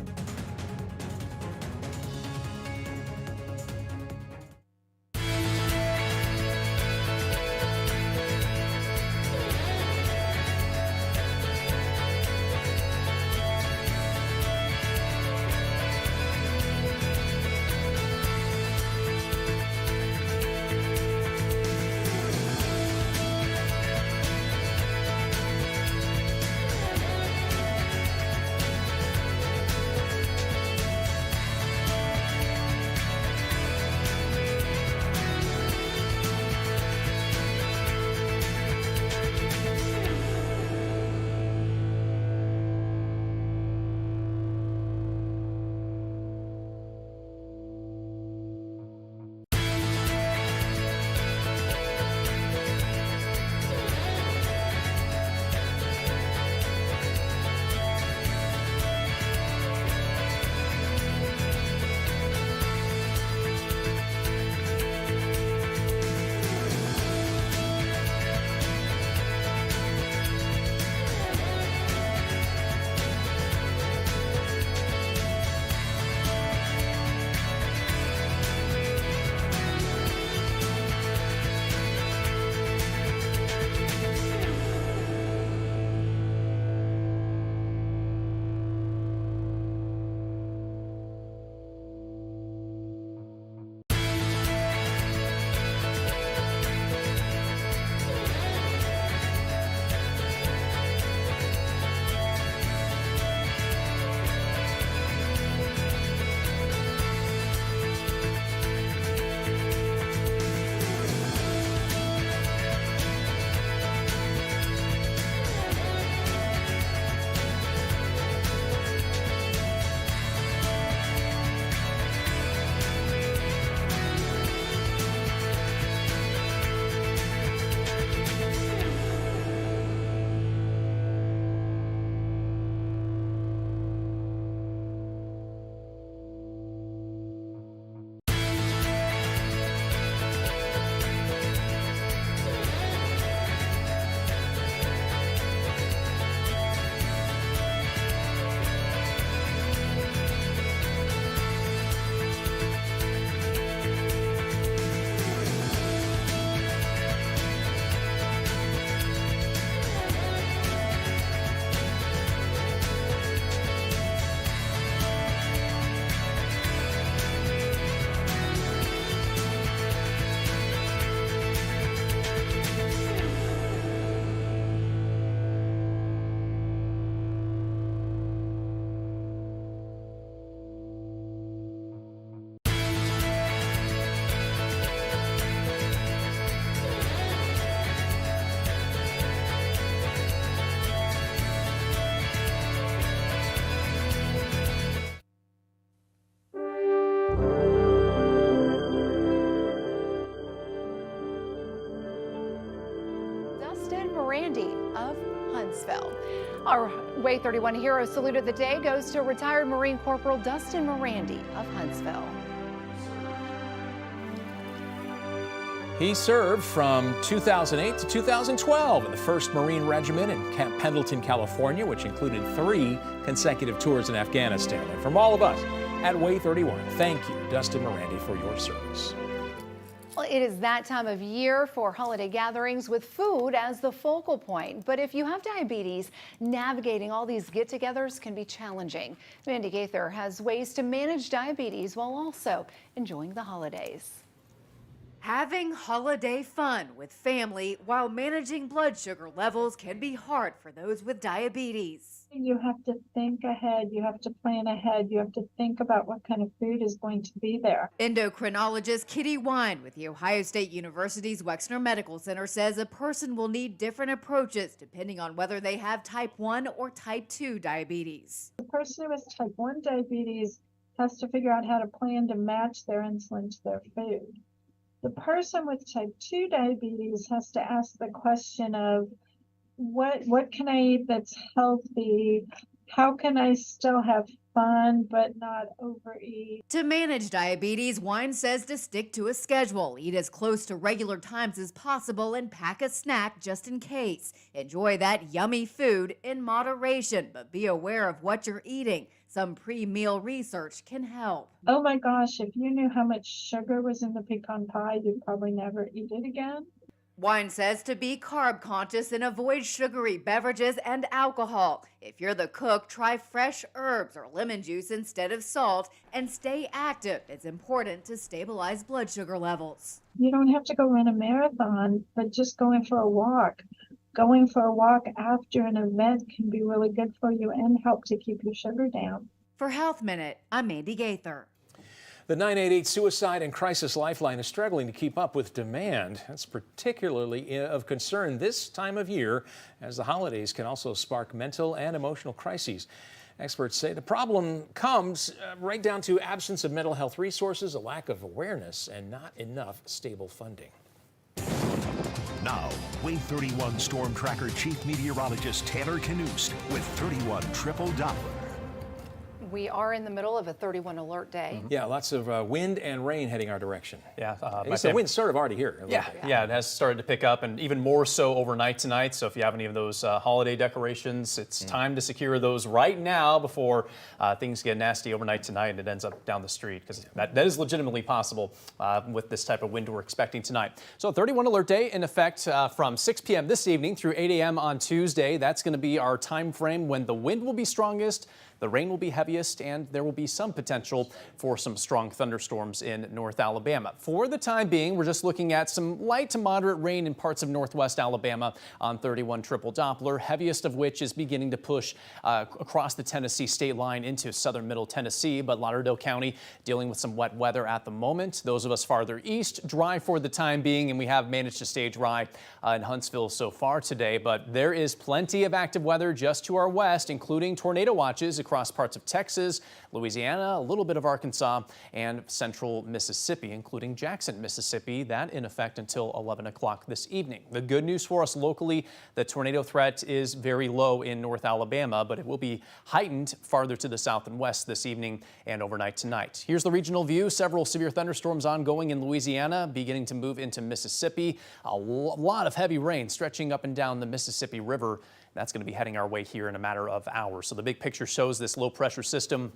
Randy of Huntsville. Our WAAY 31 hero salute of the day goes to retired Marine Corporal Dustin Morandy of Huntsville. He served from 2008 to 2012 in the 1st Marine Regiment in Camp Pendleton, California, which included 3 consecutive tours in Afghanistan. And from all of us at WAAY 31, thank you, Dustin Morandy, for your service. Well, it is that time of year for holiday gatherings with food as the focal point. But if you have diabetes, navigating all these get-togethers can be challenging. Mandy Gaither has ways to manage diabetes while also enjoying the holidays. Having holiday fun with family while managing blood sugar levels can be hard for those with diabetes. You have to think ahead, you have to plan ahead, you have to think about what kind of food is going to be there. Endocrinologist Kitty Wine with the Ohio State University's Wexner Medical Center says a person will need different approaches depending on whether they have type 1 or type 2 diabetes. The person who has type 1 diabetes has to figure out how to plan to match their insulin to their food. The person with type 2 diabetes has to ask the question of what can I eat that's healthy? How can I still have fun but not overeat? To manage diabetes, Wine says to stick to a schedule, eat as close to regular times as possible, and pack a snack just in case. Enjoy that yummy food in moderation, but be aware of what you're eating. Some pre-meal research can help. Oh my gosh, if you knew how much sugar was in the pecan pie, you'd probably never eat it again. Wine says to be carb conscious and avoid sugary beverages and alcohol. If you're the cook, try fresh herbs or lemon juice instead of salt and stay active. It's important to stabilize blood sugar levels. You don't have to go run a marathon, but just going for a walk. Going for a walk after an event can be really good for you and help to keep your sugar down. For Health Minute, I'm Mandy Gaither. The 988 Suicide and Crisis Lifeline is struggling to keep up with demand. That's particularly of concern this time of year, as the holidays can also spark mental and emotional crises. Experts say the problem comes right down to absence of mental health resources, a lack of awareness, and not enough stable funding. Now, WAAY 31 Storm Tracker Chief Meteorologist Taylor Knust with 31 Triple Doppler. We are in the middle of a 31 alert day. Yeah, lots of wind and rain heading our direction. Yeah, the wind's sort of already here. Yeah, it has started to pick up, and even more so overnight tonight. So if you have any of those holiday decorations, it's time to secure those right now before things get nasty overnight tonight and it ends up down the street, because that is legitimately possible with this type of wind we're expecting tonight. So 31 alert day in effect from 6 p.m. this evening through 8 a.m. on Tuesday. That's going to be our time frame when the wind will be strongest, the rain will be heaviest, and there will be some potential for some strong thunderstorms in North Alabama. For the time being, we're just looking at some light to moderate rain in parts of northwest Alabama on 31 Triple Doppler, heaviest of which is beginning to push across the Tennessee state line into southern middle Tennessee, but Lauderdale County dealing with some wet weather at the moment. Those of us farther east, dry for the time being, and we have managed to stay dry in Huntsville so far today, but there is plenty of active weather just to our west, including tornado watches across parts of Texas, Louisiana, a little bit of Arkansas, and central Mississippi, including Jackson, Mississippi. That in effect until 11 o'clock this evening. The good news for us locally, the tornado threat is very low in North Alabama, but it will be heightened farther to the south and west this evening and overnight tonight. Here's the regional view. Several severe thunderstorms ongoing in Louisiana, beginning to move into Mississippi. A lot of heavy rain stretching up and down the Mississippi River. That's going to be heading our way here in a matter of hours. So the big picture shows this low pressure system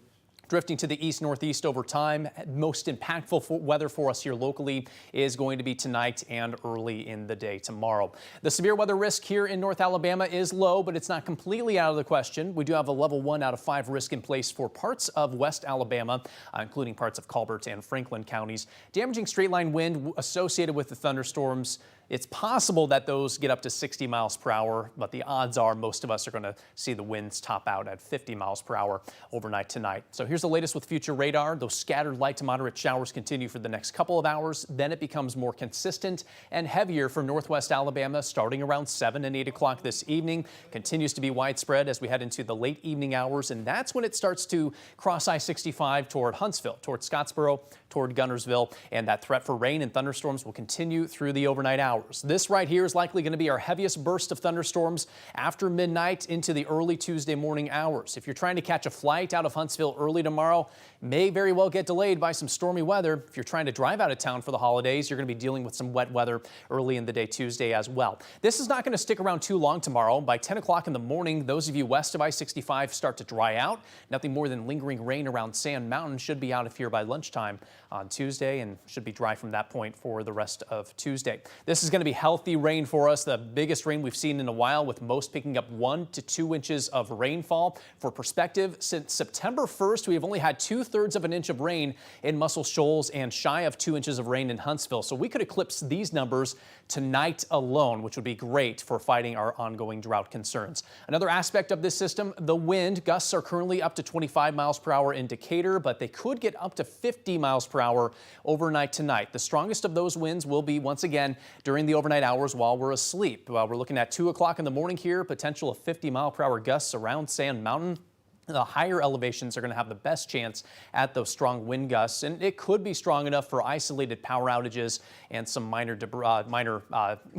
drifting to the east-northeast over time. Most impactful weather for us here locally is going to be tonight and early in the day tomorrow. The severe weather risk here in North Alabama is low, but it's not completely out of the question. We do have a level 1 out of 5 risk in place for parts of West Alabama, including parts of Colbert and Franklin counties. Damaging straight-line wind associated with the thunderstorms. It's possible that those get up to 60 miles per hour, but the odds are most of us are going to see the winds top out at 50 miles per hour overnight tonight. So here's the latest with future radar. Those scattered light to moderate showers continue for the next couple of hours. Then it becomes more consistent and heavier for northwest Alabama starting around 7 and 8 o'clock this evening. Continues to be widespread as we head into the late evening hours, and that's when it starts to cross I-65 toward Huntsville, toward Scottsboro, toward Gunnersville, and that threat for rain and thunderstorms will continue through the overnight hours. hours. This right here is likely going to be our heaviest burst of thunderstorms after midnight into the early Tuesday morning hours. If you're trying to catch a flight out of Huntsville early tomorrow, may very well get delayed by some stormy weather. If you're trying to drive out of town for the holidays, you're going to be dealing with some wet weather early in the day Tuesday as well. This is not going to stick around too long tomorrow. By 10 o'clock in the morning, those of you west of I-65 start to dry out. Nothing more than lingering rain around Sand Mountain should be out of here by lunchtime on Tuesday and should be dry from that point for the rest of Tuesday. This is going to be healthy rain for us, the biggest rain we've seen in a while, with most picking up 1 to 2 inches of rainfall. For perspective, since September 1st, we have only had 2/3 of an inch of rain in Muscle Shoals and shy of 2 inches of rain in Huntsville. So we could eclipse these numbers tonight alone, which would be great for fighting our ongoing drought concerns. Another aspect of this system, the wind. Gusts are currently up to 25 miles per hour in Decatur, but they could get up to 50 miles per hour overnight tonight. The strongest of those winds will be once again during the overnight hours while we're asleep. We're looking at 2 o'clock in the morning here, potential of 50 mile per hour gusts around Sand Mountain. The higher elevations are going to have the best chance at those strong wind gusts, and it could be strong enough for isolated power outages and some minor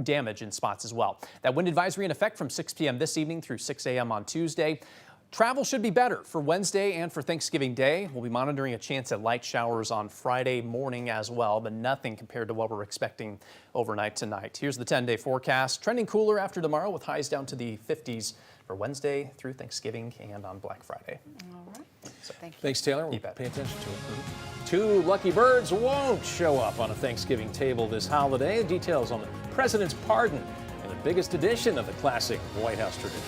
damage in spots as well. That wind advisory in effect from 6 p.m. this evening through 6 a.m. on Tuesday. Travel should be better for Wednesday and for Thanksgiving Day. We'll be monitoring a chance at light showers on Friday morning as well, but nothing compared to what we're expecting overnight tonight. Here's the 10-day forecast. Trending cooler after tomorrow with highs down to the 50s for Wednesday through Thanksgiving and on Black Friday. All right. So thank you. Thanks, Taylor. We'll pay attention to it. 2 lucky birds won't show up on a Thanksgiving table this holiday. Details on the president's pardon and the biggest edition of the classic White House tradition.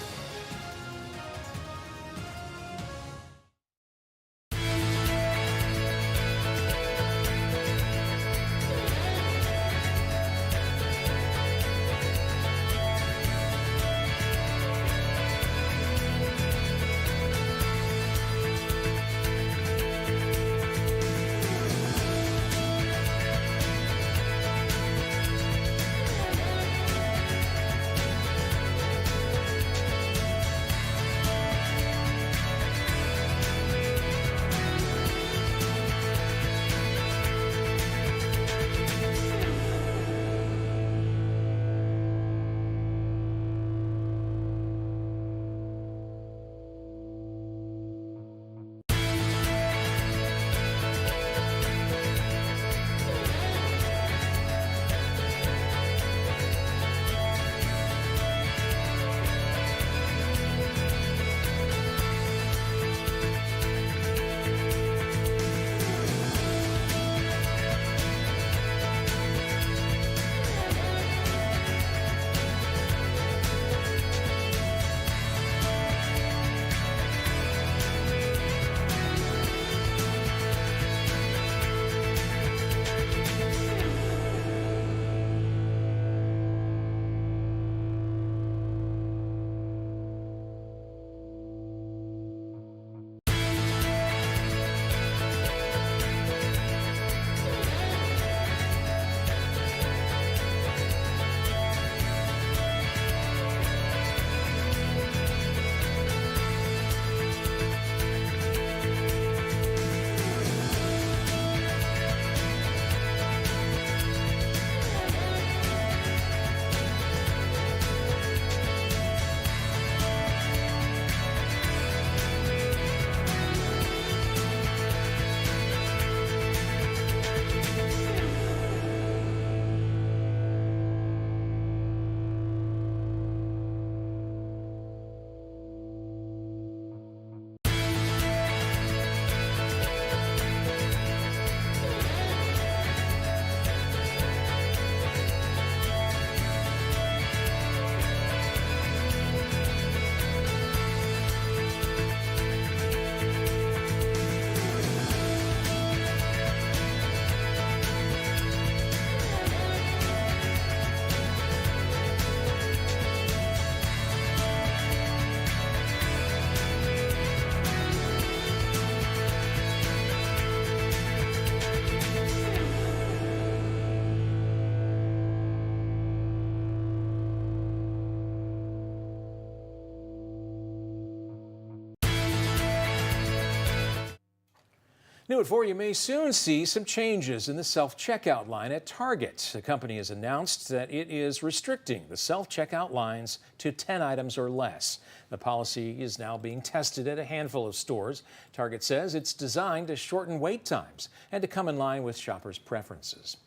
New at 4, you may soon see some changes in the self-checkout line at Target. The company has announced that it is restricting the self-checkout lines to 10 items or less. The policy is now being tested at a handful of stores. Target says it's designed to shorten wait times and to come in line with shoppers' preferences.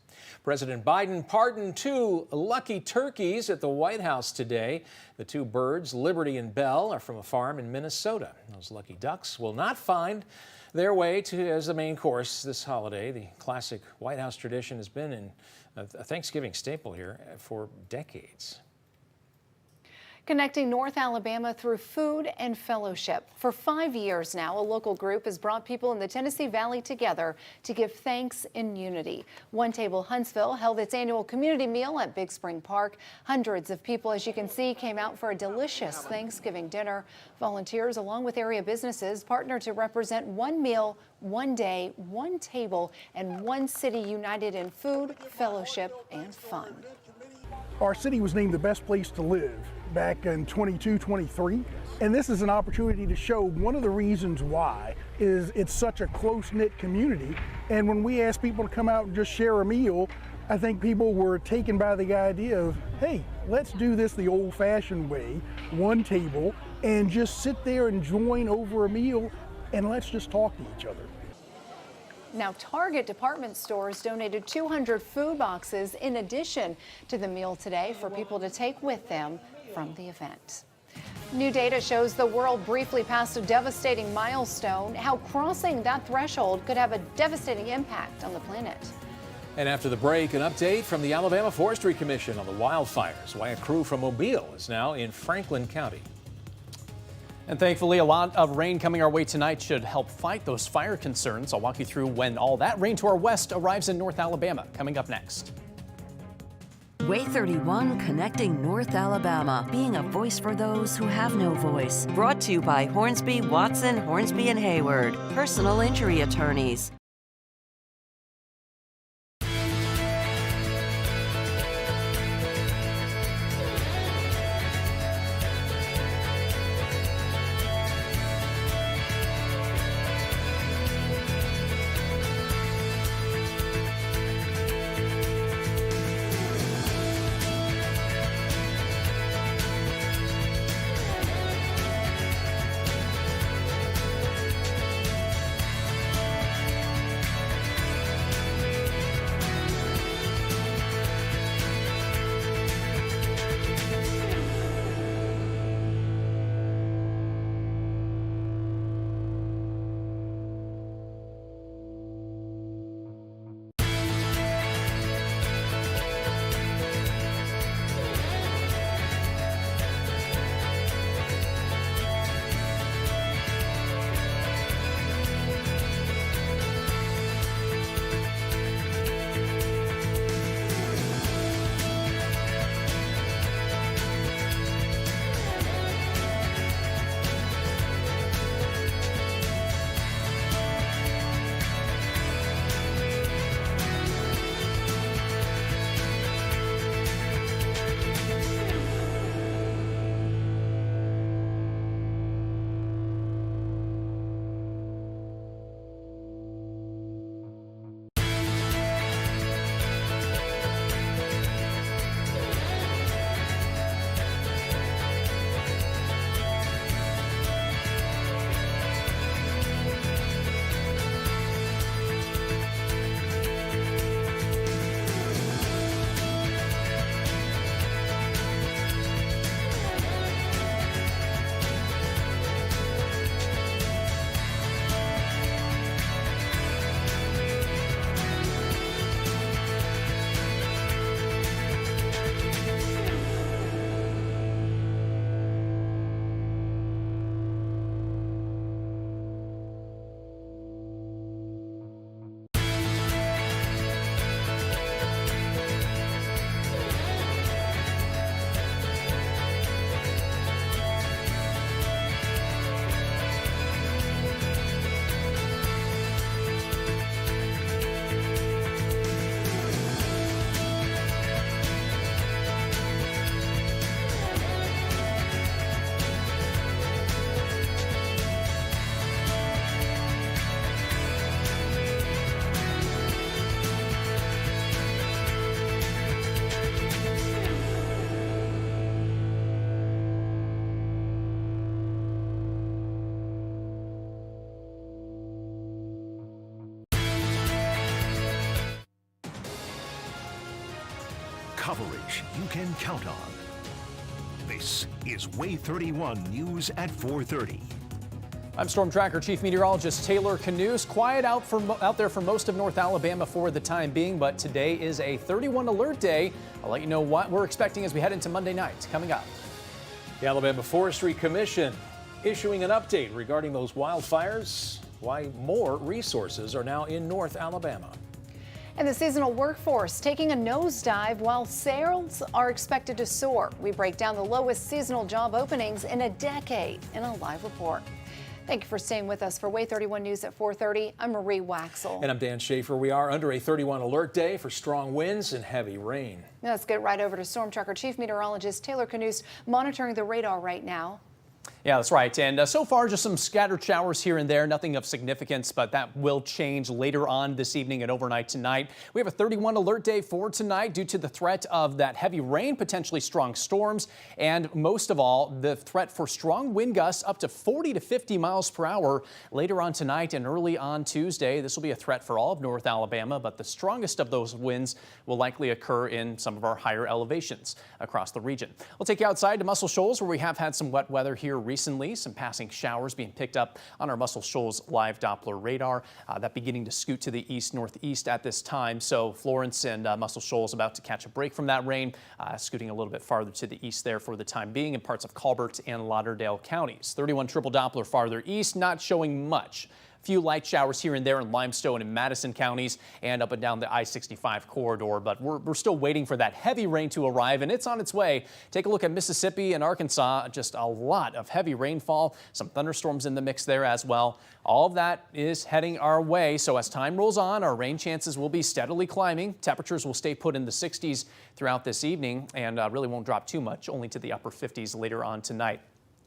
President Biden pardoned 2 lucky turkeys at the White House today. The 2 birds, Liberty and Belle, are from a farm in Minnesota. Those lucky ducks will not find their way to as the main course this holiday. The classic White House tradition has been a Thanksgiving staple here for decades. Connecting North Alabama through food and fellowship. For 5 years now, a local group has brought people in the Tennessee Valley together to give thanks in unity. One Table Huntsville held its annual community meal at Big Spring Park. Hundreds of people, as you can see, came out for a delicious Thanksgiving dinner. Volunteers, along with area businesses, partnered to represent one meal, one day, one table, and one city united in food, fellowship, and fun. Our city was named the best place to live back in 22-23, and this is an opportunity to show one of the reasons why is it's such a close-knit community. And when we asked people to come out and just share a meal, I think people were taken by the idea of, hey, let's do this the old-fashioned way, one table, and just sit there and join over a meal, and let's just talk to each other. Now, Target department stores donated 200 food boxes in addition to the meal today for people to take with them from the event. New data shows the world briefly passed a devastating milestone, how crossing that threshold could have a devastating impact on the planet. And after the break, an update from the Alabama Forestry Commission on the wildfires, why a crew from Mobile is now in Franklin County. And thankfully, a lot of rain coming our way tonight should help fight those fire concerns. I'll walk you through when all that rain to our west arrives in North Alabama, coming up next. WAAY 31, connecting North Alabama, being a voice for those who have no voice. Brought to you by Hornsby, Watson, Hornsby and Hayward, personal injury attorneys. Coverage you can count on. This is WAAY 31 News at 4:30. I'm StormTracker Chief Meteorologist Taylor Canoes. Quiet out there for most of North Alabama for the time being, but today is a 31 alert day. I'll let you know what we're expecting as we head into Monday night. Coming up. The Alabama Forestry Commission issuing an update regarding those wildfires, why more resources are now in North Alabama. And the seasonal workforce taking a nosedive while sales are expected to soar. We break down the lowest seasonal job openings in a decade in a live report. Thank you for staying with us for WAAY 31 News at 4:30. I'm Marie Waxel. And I'm Dan Schaefer. We are under a 31 alert day for strong winds and heavy rain. Now let's get right over to StormTracker Chief Meteorologist Taylor Canoes monitoring the radar right now. Yeah, that's right. And so far, just some scattered showers here and there, nothing of significance, but that will change later on this evening and overnight tonight. We have a 31 alert day for tonight due to the threat of that heavy rain, potentially strong storms, and most of all, the threat for strong wind gusts up to 40 to 50 miles per hour later on tonight and early on Tuesday. This will be a threat for all of North Alabama, but the strongest of those winds will likely occur in some of our higher elevations across the region. We'll take you outside to Muscle Shoals, where we have had some wet weather here recently, some passing showers being picked up on our Muscle Shoals live Doppler radar. That beginning to scoot to the east-northeast at this time. So Florence and Muscle Shoals about to catch a break from that rain, scooting a little bit farther to the east there for the time being in parts of Colbert and Lauderdale counties. 31 triple Doppler farther east, not showing much. Few light showers here and there in Limestone and Madison counties and up and down the I-65 corridor, but we're still waiting for that heavy rain to arrive, and it's on its way. Take a look at Mississippi and Arkansas, just a lot of heavy rainfall, some thunderstorms in the mix there as well. All of that is heading our way, so as time rolls on, our rain chances will be steadily climbing. Temperatures will stay put in the 60s throughout this evening and really won't drop too much, only to the upper 50s later on tonight.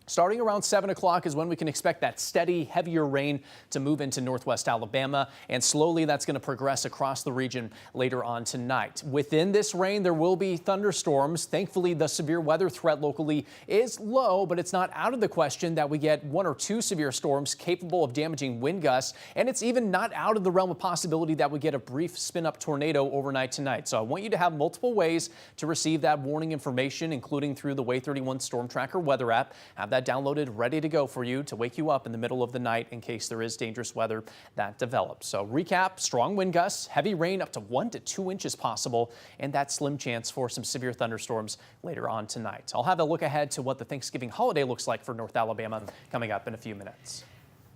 Starting around 7 o'clock is when we can expect that steady, heavier rain to move into northwest Alabama, and slowly that's going to progress across the region later on tonight. Within this rain, there will be thunderstorms. Thankfully, the severe weather threat locally is low, but it's not out of the question that we get 1 or 2 severe storms capable of damaging wind gusts, and it's even not out of the realm of possibility that we get a brief spin-up tornado overnight tonight. So I want you to have multiple ways to receive that warning information, including through the WAAY 31 StormTracker Weather app. Have that downloaded, ready to go for you to wake you up in the middle of the night in case there is dangerous weather that develops. So recap, strong wind gusts, heavy rain up to 1 to 2 inches possible, and that slim chance for some severe thunderstorms later on tonight. I'll have a look ahead to what the Thanksgiving holiday looks like for North Alabama coming up in a few minutes.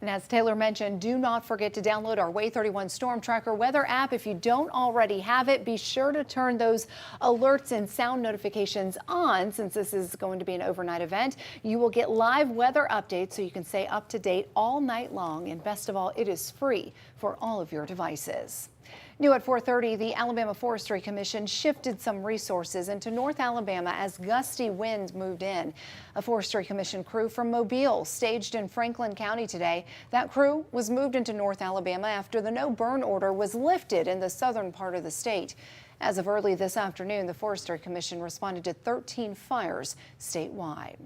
And as Taylor mentioned, do not forget to download our WAAY 31 StormTracker Weather app. If you don't already have it, be sure to turn those alerts and sound notifications on, since this is going to be an overnight event. You will get live weather updates so you can stay up to date all night long. And best of all, it is free for all of your devices. New at 4:30, the Alabama Forestry Commission shifted some resources into North Alabama as gusty winds moved in. A Forestry Commission crew from Mobile staged in Franklin County today. That crew was moved into North Alabama after the no-burn order was lifted in the southern part of the state. As of early this afternoon, the Forestry Commission responded to 13 fires statewide.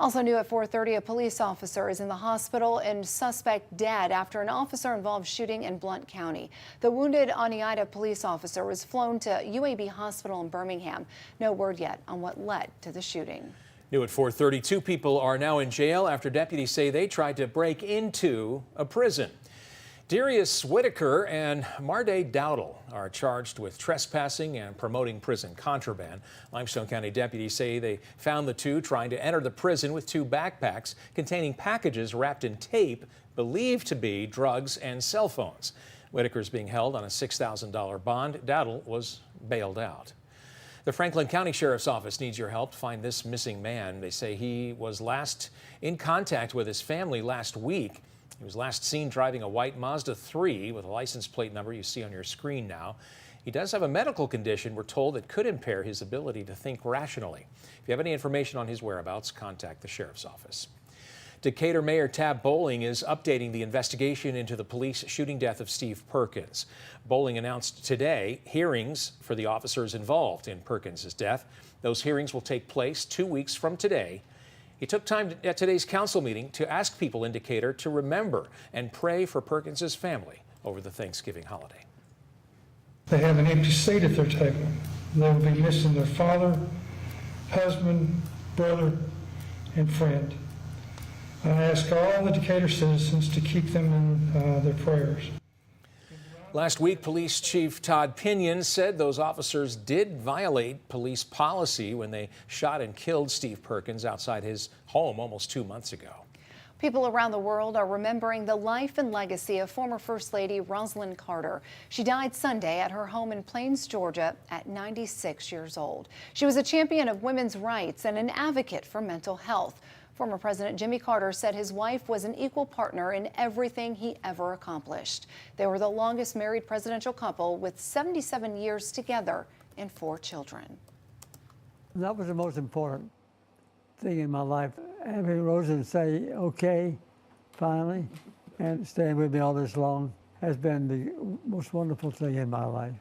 Also new at 4:30, a police officer is in the hospital and suspect dead after an officer-involved shooting in Blount County. The wounded Oneida police officer was flown to UAB Hospital in Birmingham. No word yet on what led to the shooting. New at 4:30, 2 people are now in jail after deputies say they tried to break into a prison. Darius Whitaker and Marday Dowdle are charged with trespassing and promoting prison contraband. Limestone County deputies say they found the two trying to enter the prison with 2 backpacks containing packages wrapped in tape believed to be drugs and cell phones. Whitaker's being held on a $6,000 bond. Dowdle was bailed out. The Franklin County Sheriff's Office needs your help to find this missing man. They say he was last in contact with his family last week. He was last seen driving a white Mazda 3 with a license plate number you see on your screen now. He does have a medical condition, we're told, that could impair his ability to think rationally. If you have any information on his whereabouts, contact the Sheriff's Office. Decatur Mayor Tab Bowling is updating the investigation into the police shooting death of Steve Perkins. Bowling announced today hearings for the officers involved in Perkins' death. Those hearings will take place 2 weeks from today. He took time at today's council meeting to ask people in Decatur to remember and pray for Perkins' family over the Thanksgiving holiday. They have an empty seat at their table. They will be missing their father, husband, brother, and friend. I ask all the Decatur citizens to keep them in their prayers. Last week, Police Chief Todd Pinion said those officers did violate police policy when they shot and killed Steve Perkins outside his home almost 2 months ago. People around the world are remembering the life and legacy of former First Lady Rosalynn Carter. She died Sunday at her home in Plains, Georgia at 96 years old. She was a champion of women's rights and an advocate for mental health. Former President Jimmy Carter said his wife was an equal partner in everything he ever accomplished. They were the longest married presidential couple with 77 years together and 4 children. That was the most important thing in my life. Having Rosalynn say, okay, finally, and staying with me all this long has been the most wonderful thing in my life.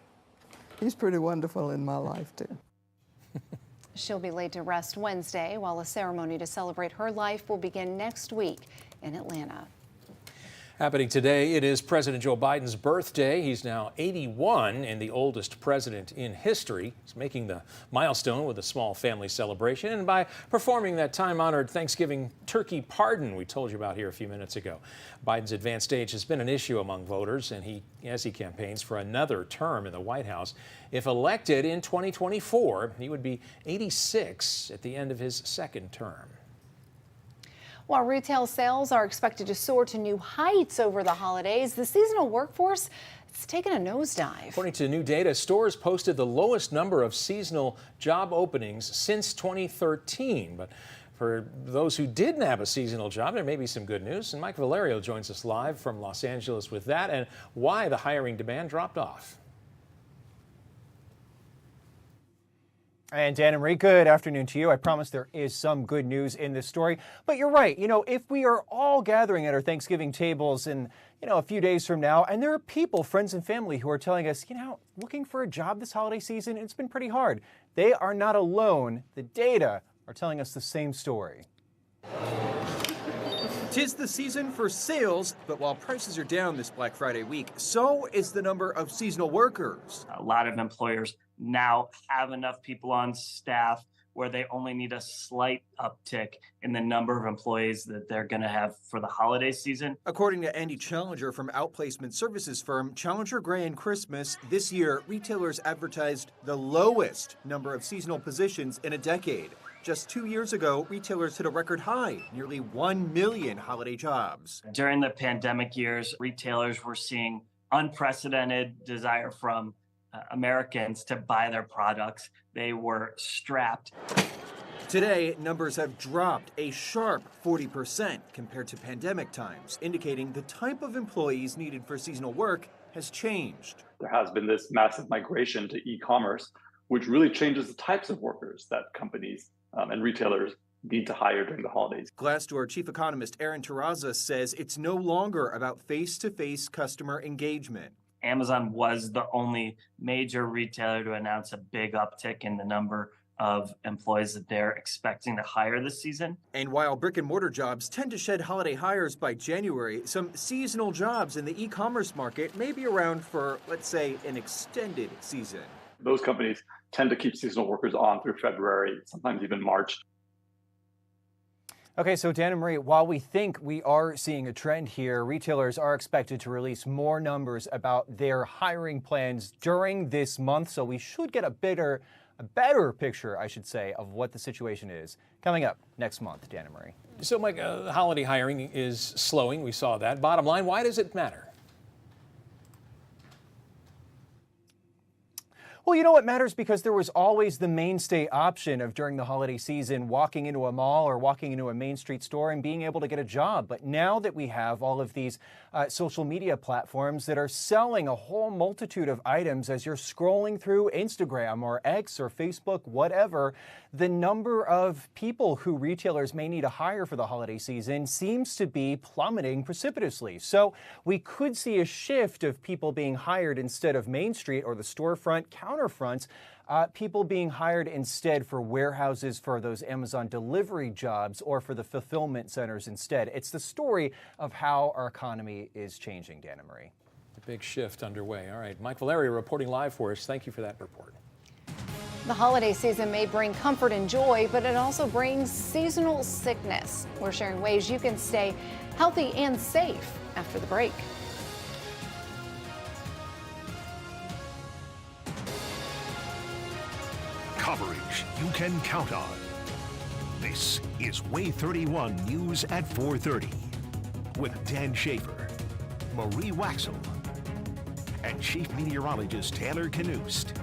He's pretty wonderful in my life, too. She'll be laid to rest Wednesday, while a ceremony to celebrate her life will begin next week in Atlanta. Happening today, it is President Joe Biden's birthday. He's now 81 and the oldest president in history. He's making the milestone with a small family celebration and by performing that time-honored Thanksgiving turkey pardon we told you about here a few minutes ago. Biden's advanced age has been an issue among voters, and as he campaigns for another term in the White House. If elected in 2024, he would be 86 at the end of his second term. While retail sales are expected to soar to new heights over the holidays, the seasonal workforce has taken a nosedive. According to new data, stores posted the lowest number of seasonal job openings since 2013. But for those who didn't have a seasonal job, there may be some good news. And Mike Valerio joins us live from Los Angeles with that and why the hiring demand dropped off. And Dan and Marie, good afternoon to you. I promise there is some good news in this story. But you're right. You know, if we are all gathering at our Thanksgiving tables in, a few days from now, and there are people, friends and family, who are telling us, looking for a job this holiday season, it's been pretty hard. They are not alone. The data are telling us the same story. 'Tis the season for sales, but while prices are down this Black Friday week, so is the number of seasonal workers. A lot of employers now have enough people on staff where they only need a slight uptick in the number of employees that they're going to have for the holiday season. According to Andy Challenger from outplacement services firm Challenger Gray and Christmas, this year retailers advertised the lowest number of seasonal positions in a decade. Just 2 years ago, retailers hit a record high, nearly 1 million holiday jobs. During the pandemic years, retailers were seeing unprecedented desire from Americans to buy their products. They were strapped. Today, numbers have dropped a sharp 40% compared to pandemic times, indicating the type of employees needed for seasonal work has changed. There has been this massive migration to e-commerce, which really changes the types of workers that companies and retailers need to hire during the holidays. Glassdoor chief economist Aaron Terraza says it's no longer about face-to-face customer engagement. Amazon was the only major retailer to announce a big uptick in the number of employees that they're expecting to hire this season. And while brick and mortar jobs tend to shed holiday hires by January, some seasonal jobs in the e-commerce market may be around for, let's say, an extended season. Those companies tend to keep seasonal workers on through February, sometimes even March. Okay, so Dan and Marie, while we think we are seeing a trend here, retailers are expected to release more numbers about their hiring plans during this month, so we should get a better picture, I should say, of what the situation is coming up next month. Dan and Marie. So, Mike, holiday hiring is slowing. We saw that. Bottom line, why does it matter? Well, you know what matters because there was always the mainstay option of during the holiday season walking into a mall or walking into a Main Street store and being able to get a job. But now that we have all of these social media platforms that are selling a whole multitude of items as you're scrolling through Instagram or X or Facebook, whatever, the number of people who retailers may need to hire for the holiday season seems to be plummeting precipitously. So we could see a shift of people being hired instead of Main Street or the storefront counterfronts, people being hired instead for warehouses for those Amazon delivery jobs or for the fulfillment centers instead. It's the story of how our economy is changing, Dan and Marie. A big shift underway. All right, Mike Valerio reporting live for us. Thank you for that report. The holiday season may bring comfort and joy, but it also brings seasonal sickness. We're sharing ways you can stay healthy and safe after the break. Coverage you can count on. This is WAAY 31 News at 4:30 with Dan Schaefer, Marie Waxel, and Chief Meteorologist Taylor Knust.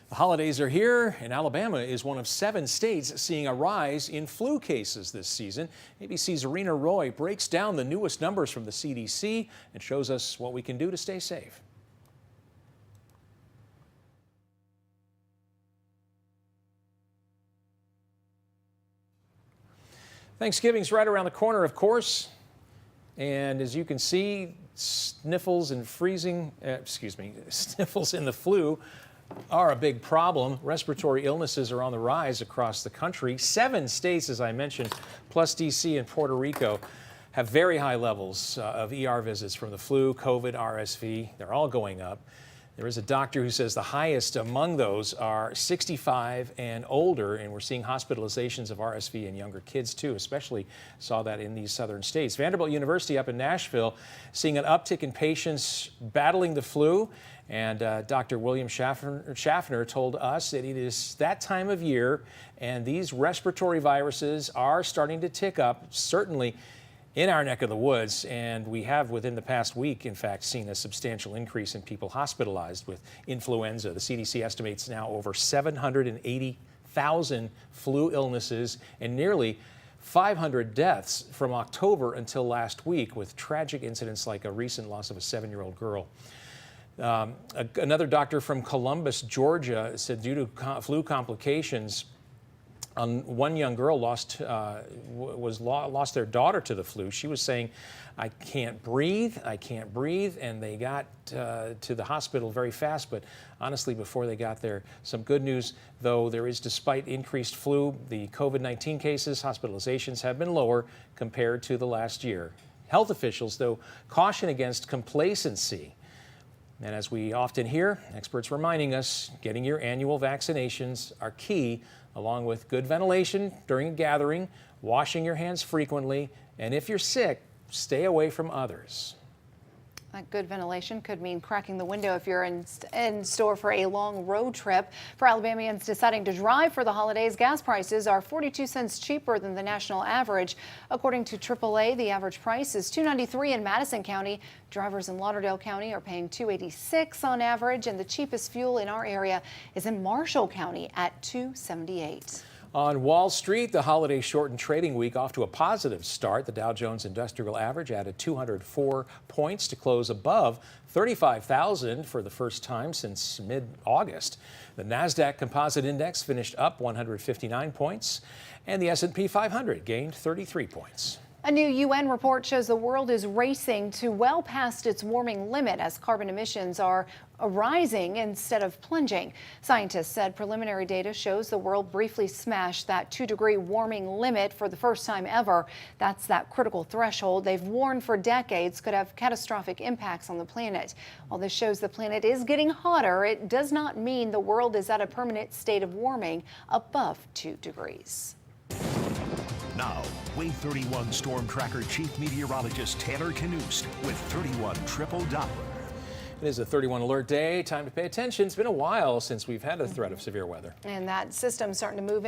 The holidays are here, and Alabama is one of 7 states seeing a rise in flu cases this season. ABC's Arena Roy breaks down the newest numbers from the CDC and shows us what we can do to stay safe. Thanksgiving's right around the corner, of course, and as you can see, sniffles and sniffles in the flu are a big problem. Respiratory illnesses are on the rise across the country. 7 states, as I mentioned, plus D.C. and Puerto Rico, have very high levels of ER visits from the flu, COVID, RSV. They're all going up. There is a doctor who says the highest among those are 65 and older, and we're seeing hospitalizations of RSV in younger kids too, especially saw that in these southern states. Vanderbilt University up in Nashville seeing an uptick in patients battling the flu, and Dr. William Schaffner told us that it is that time of year and these respiratory viruses are starting to tick up, certainly in our neck of the woods, and we have within the past week, in fact, seen a substantial increase in people hospitalized with influenza. The CDC estimates now over 780,000 flu illnesses and nearly 500 deaths from October until last week, with tragic incidents like a recent loss of a 7-year-old girl. Another doctor from Columbus, Georgia, said due to flu complications, one young girl lost their daughter to the flu. She was saying, I can't breathe, and they got to the hospital very fast, but honestly, before they got there, some good news, though there is, despite increased flu, the COVID-19 cases, hospitalizations have been lower compared to the last year. Health officials, though, caution against complacency. And as we often hear, experts reminding us, getting your annual vaccinations are key, along with good ventilation during a gathering, washing your hands frequently, and if you're sick, stay away from others. That good ventilation could mean cracking the window if you're in store for a long road trip. For Alabamians deciding to drive for the holidays, gas prices are 42 cents cheaper than the national average. According to AAA, the average price is $2.93 in Madison County. Drivers in Lauderdale County are paying $2.86 on average, and the cheapest fuel in our area is in Marshall County at $2.78. On Wall Street, the holiday shortened trading week off to a positive start. The Dow Jones Industrial Average added 204 points to close above 35,000 for the first time since mid-August. The Nasdaq Composite Index finished up 159 points, and the S&P 500 gained 33 points. A new UN report shows the world is racing to well past its warming limit as carbon emissions are rising instead of plunging. Scientists said preliminary data shows the world briefly smashed that 2-degree warming limit for the first time ever. That's that critical threshold they've warned for decades could have catastrophic impacts on the planet. While this shows the planet is getting hotter, it does not mean the world is at a permanent state of warming above 2 degrees. Now, WAAY 31 Storm Tracker Chief Meteorologist Taylor Knust with 31 Triple Doppler. It is a 31 alert day. Time to pay attention. It's been a while since we've had a threat of severe weather. And that system's starting to move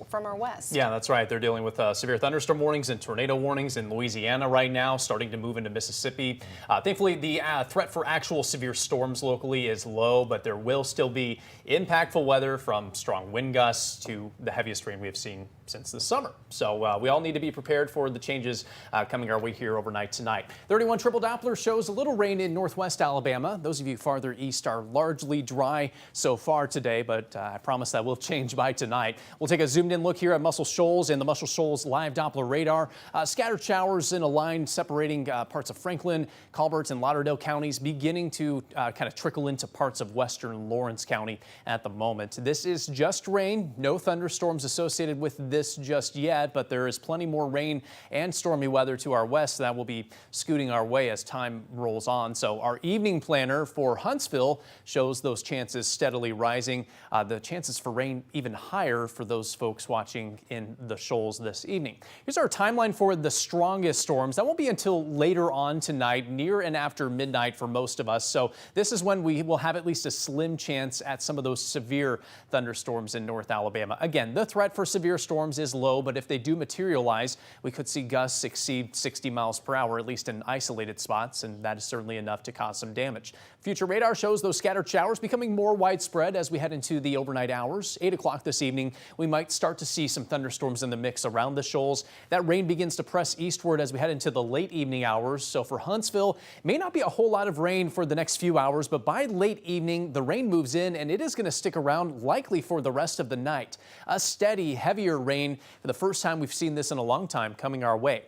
from our west. Yeah, that's right. They're dealing with severe thunderstorm warnings and tornado warnings in Louisiana right now, starting to move into Mississippi. Thankfully, the threat for actual severe storms locally is low, but there will still be impactful weather from strong wind gusts to the heaviest rain we have seen since the summer. So we all need to be prepared for the changes coming our way here overnight tonight. 31 Triple Doppler shows a little rain in northwest Alabama. Those of you farther east are largely dry so far today, but I promise that will change by tonight. We'll take a zoomed in look here at Muscle Shoals and the Muscle Shoals live Doppler radar. Scattered showers in a line separating parts of Franklin, Colbert, and Lauderdale counties, beginning to kind of trickle into parts of western Lawrence County at the moment. This is just rain, no thunderstorms associated with this just yet, but there is plenty more rain and stormy weather to our west that will be scooting our way as time rolls on. So our evening planner for Huntsville shows those chances steadily rising. The chances for rain even higher for those folks watching in the Shoals this evening. Here's our timeline for the strongest storms. That won't be until later on tonight, near and after midnight for most of us. So this is when we will have at least a slim chance at some of those severe thunderstorms in North Alabama. Again, the threat for severe storms is low, but if they do materialize, we could see gusts exceed 60 miles per hour, at least in isolated spots, and that is certainly enough to cause some damage. Future radar shows those scattered showers becoming more widespread as we head into the overnight hours. 8 o'clock this evening, we might start to see some thunderstorms in the mix around the Shoals. That rain begins to press eastward as we head into the late evening hours. So for Huntsville, may not be a whole lot of rain for the next few hours, but by late evening, the rain moves in and it is going to stick around likely for the rest of the night. A steady, heavier rain for the first time we've seen this in a long time coming our way.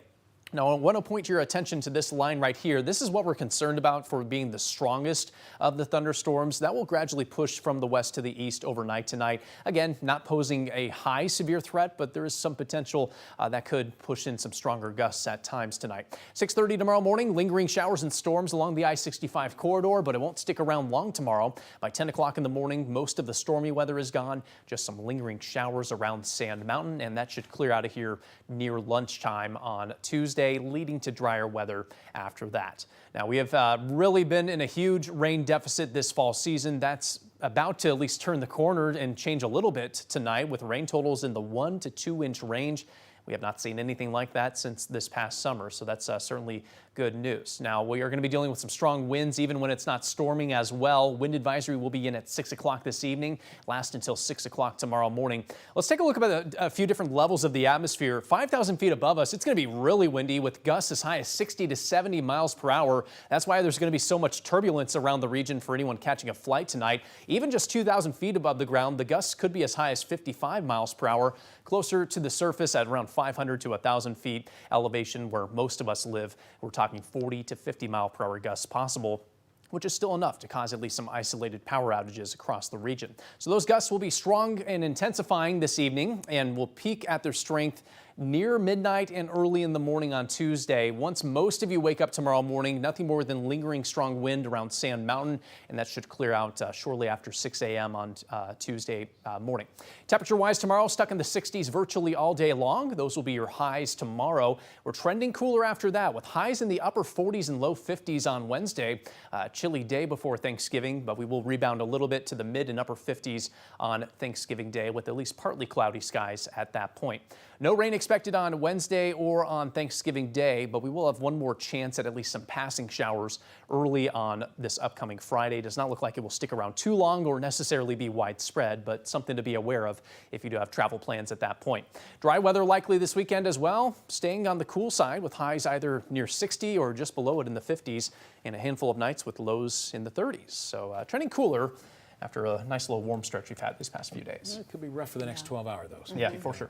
Now, I want to point your attention to this line right here. This is what we're concerned about for being the strongest of the thunderstorms. That will gradually push from the west to the east overnight tonight. Again, not posing a high severe threat, but there is some potential that could push in some stronger gusts at times tonight. 6:30 tomorrow morning, lingering showers and storms along the I-65 corridor, but it won't stick around long tomorrow. By 10 o'clock in the morning, most of the stormy weather is gone. Just some lingering showers around Sand Mountain, and that should clear out of here near lunchtime on Tuesday, leading to drier weather after that. Now, we have really been in a huge rain deficit this fall season. That's about to at least turn the corner and change a little bit tonight with rain totals in the 1 to 2 inch range. We have not seen anything like that since this past summer, so that's certainly good good news. Now, we are going to be dealing with some strong winds even when it's not storming as well. Wind advisory will begin at 6 o'clock this evening, last until 6 o'clock tomorrow morning. Let's take a look at a few different levels of the atmosphere. 5,000 feet above us, it's going to be really windy with gusts as high as 60 to 70 miles per hour. That's why there's going to be so much turbulence around the region for anyone catching a flight tonight. Even just 2,000 feet above the ground, the gusts could be as high as 55 miles per hour. Closer to the surface at around 500 to 1,000 feet elevation where most of us live, we're talking 40 to 50 mile per hour gusts possible, which is still enough to cause at least some isolated power outages across the region. So those gusts will be strong and intensifying this evening and will peak at their strength near midnight and early in the morning on Tuesday. Once most of you wake up tomorrow morning, nothing more than lingering strong wind around Sand Mountain, and that should clear out shortly after 6 a.m. on Tuesday morning. Temperature-wise tomorrow, stuck in the 60s virtually all day long. Those will be your highs tomorrow. We're trending cooler after that with highs in the upper 40s and low 50s on Wednesday. Chilly day before Thanksgiving, but we will rebound a little bit to the mid and upper 50s on Thanksgiving Day with at least partly cloudy skies at that point. No rain expected on Wednesday or on Thanksgiving Day, but we will have one more chance at least some passing showers early on this upcoming Friday. Does not look like it will stick around too long or necessarily be widespread, but something to be aware of if you do have travel plans at that point. Dry weather likely this weekend as well, staying on the cool side with highs either near 60 or just below it in the 50s, and a handful of nights with lows in the 30s. So trending cooler after a nice little warm stretch we've had these past few days. It could be rough for the next 12 hours, though. So yeah, for sure.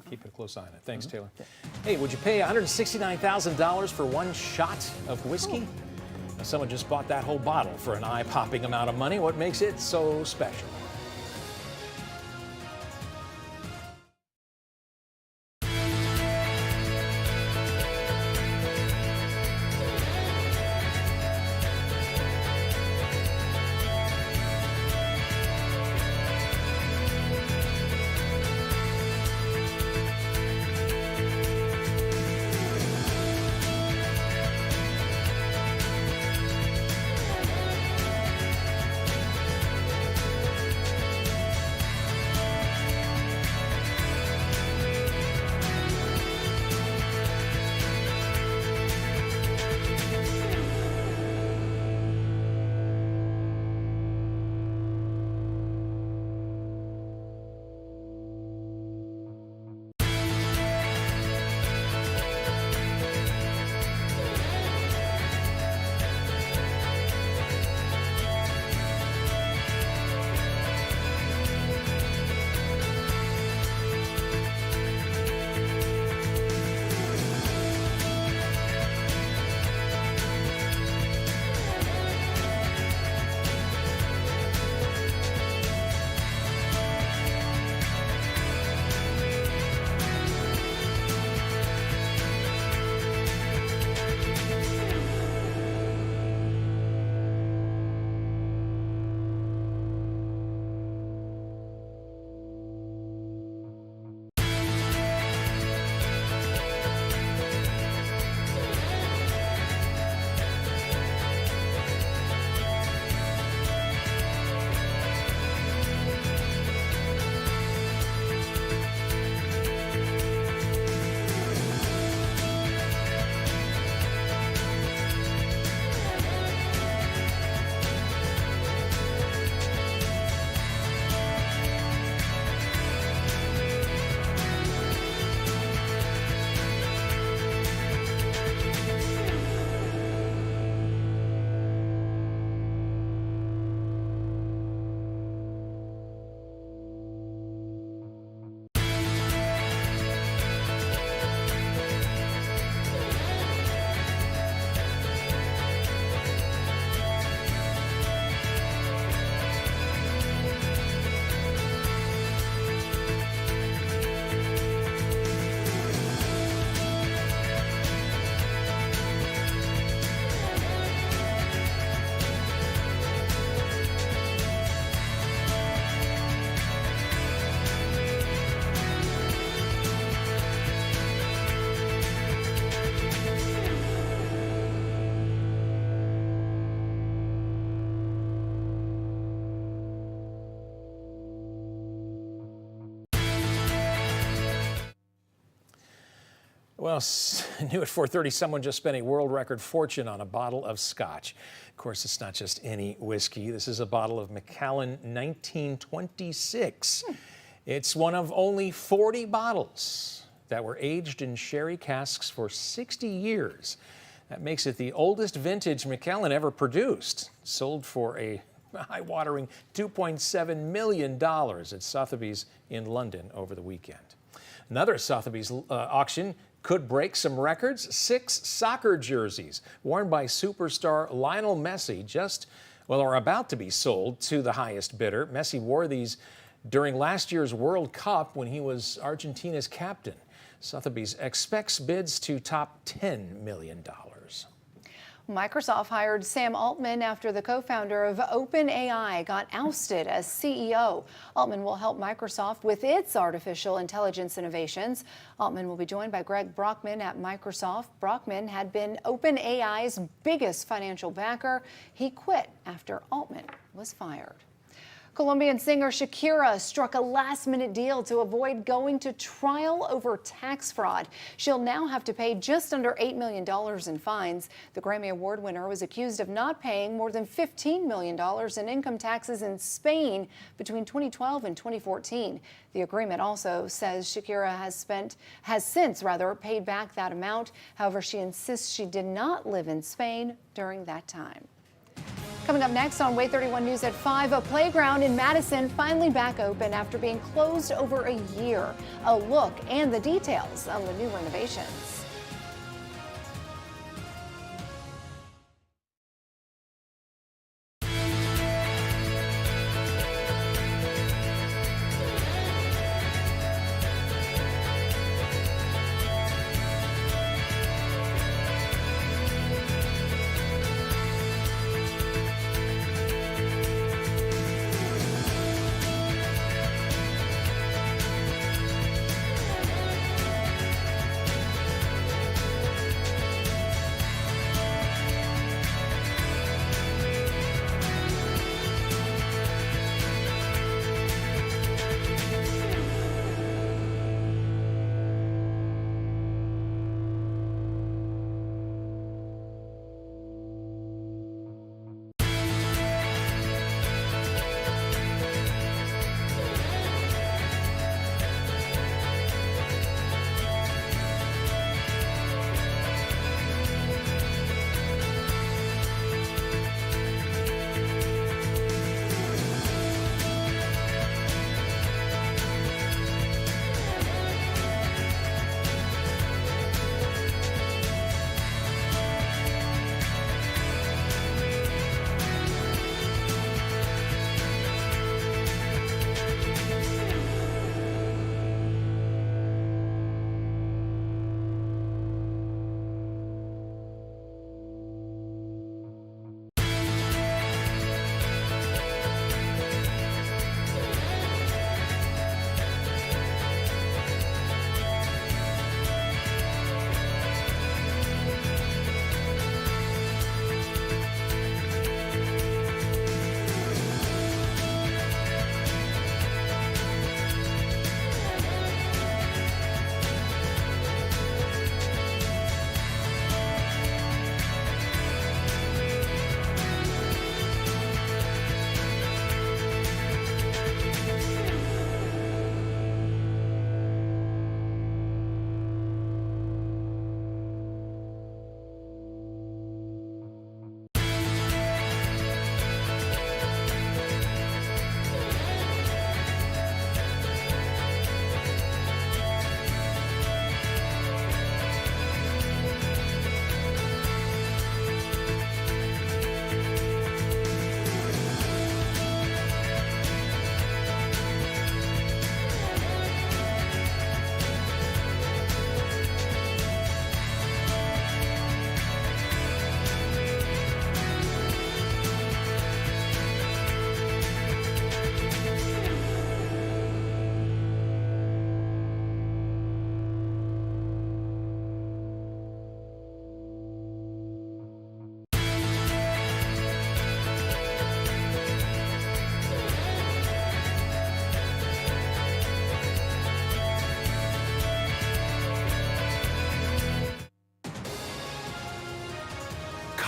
Keep a close eye on it. Thanks, Taylor. Hey, would you pay $169,000 for one shot of whiskey? Now, someone just bought that whole bottle for an eye-popping amount of money. What makes it so special? Well, new at 4:30, someone just spent a world record fortune on a bottle of scotch. Of course, it's not just any whiskey. This is a bottle of Macallan 1926. It's one of only 40 bottles that were aged in sherry casks for 60 years. That makes it the oldest vintage Macallan ever produced. Sold for a eye-watering $2.7 million at Sotheby's in London over the weekend. Another Sotheby's auction could break some records. 6 soccer jerseys worn by superstar Lionel Messi are about to be sold to the highest bidder. Messi wore these during last year's World Cup when he was Argentina's captain. Sotheby's expects bids to top $10 million. Microsoft hired Sam Altman after the co-founder of OpenAI got ousted as CEO. Altman will help Microsoft with its artificial intelligence innovations. Altman will be joined by Greg Brockman at Microsoft. Brockman had been OpenAI's biggest financial backer. He quit after Altman was fired. Colombian singer Shakira struck a last-minute deal to avoid going to trial over tax fraud. She'll now have to pay just under $8 million in fines. The Grammy Award winner was accused of not paying more than $15 million in income taxes in Spain between 2012 and 2014. The agreement also says Shakira has since paid back that amount. However, she insists she did not live in Spain during that time. Coming up next on WAAY 31 News at 5, a playground in Madison finally back open after being closed over a year. A look and the details on the new renovations.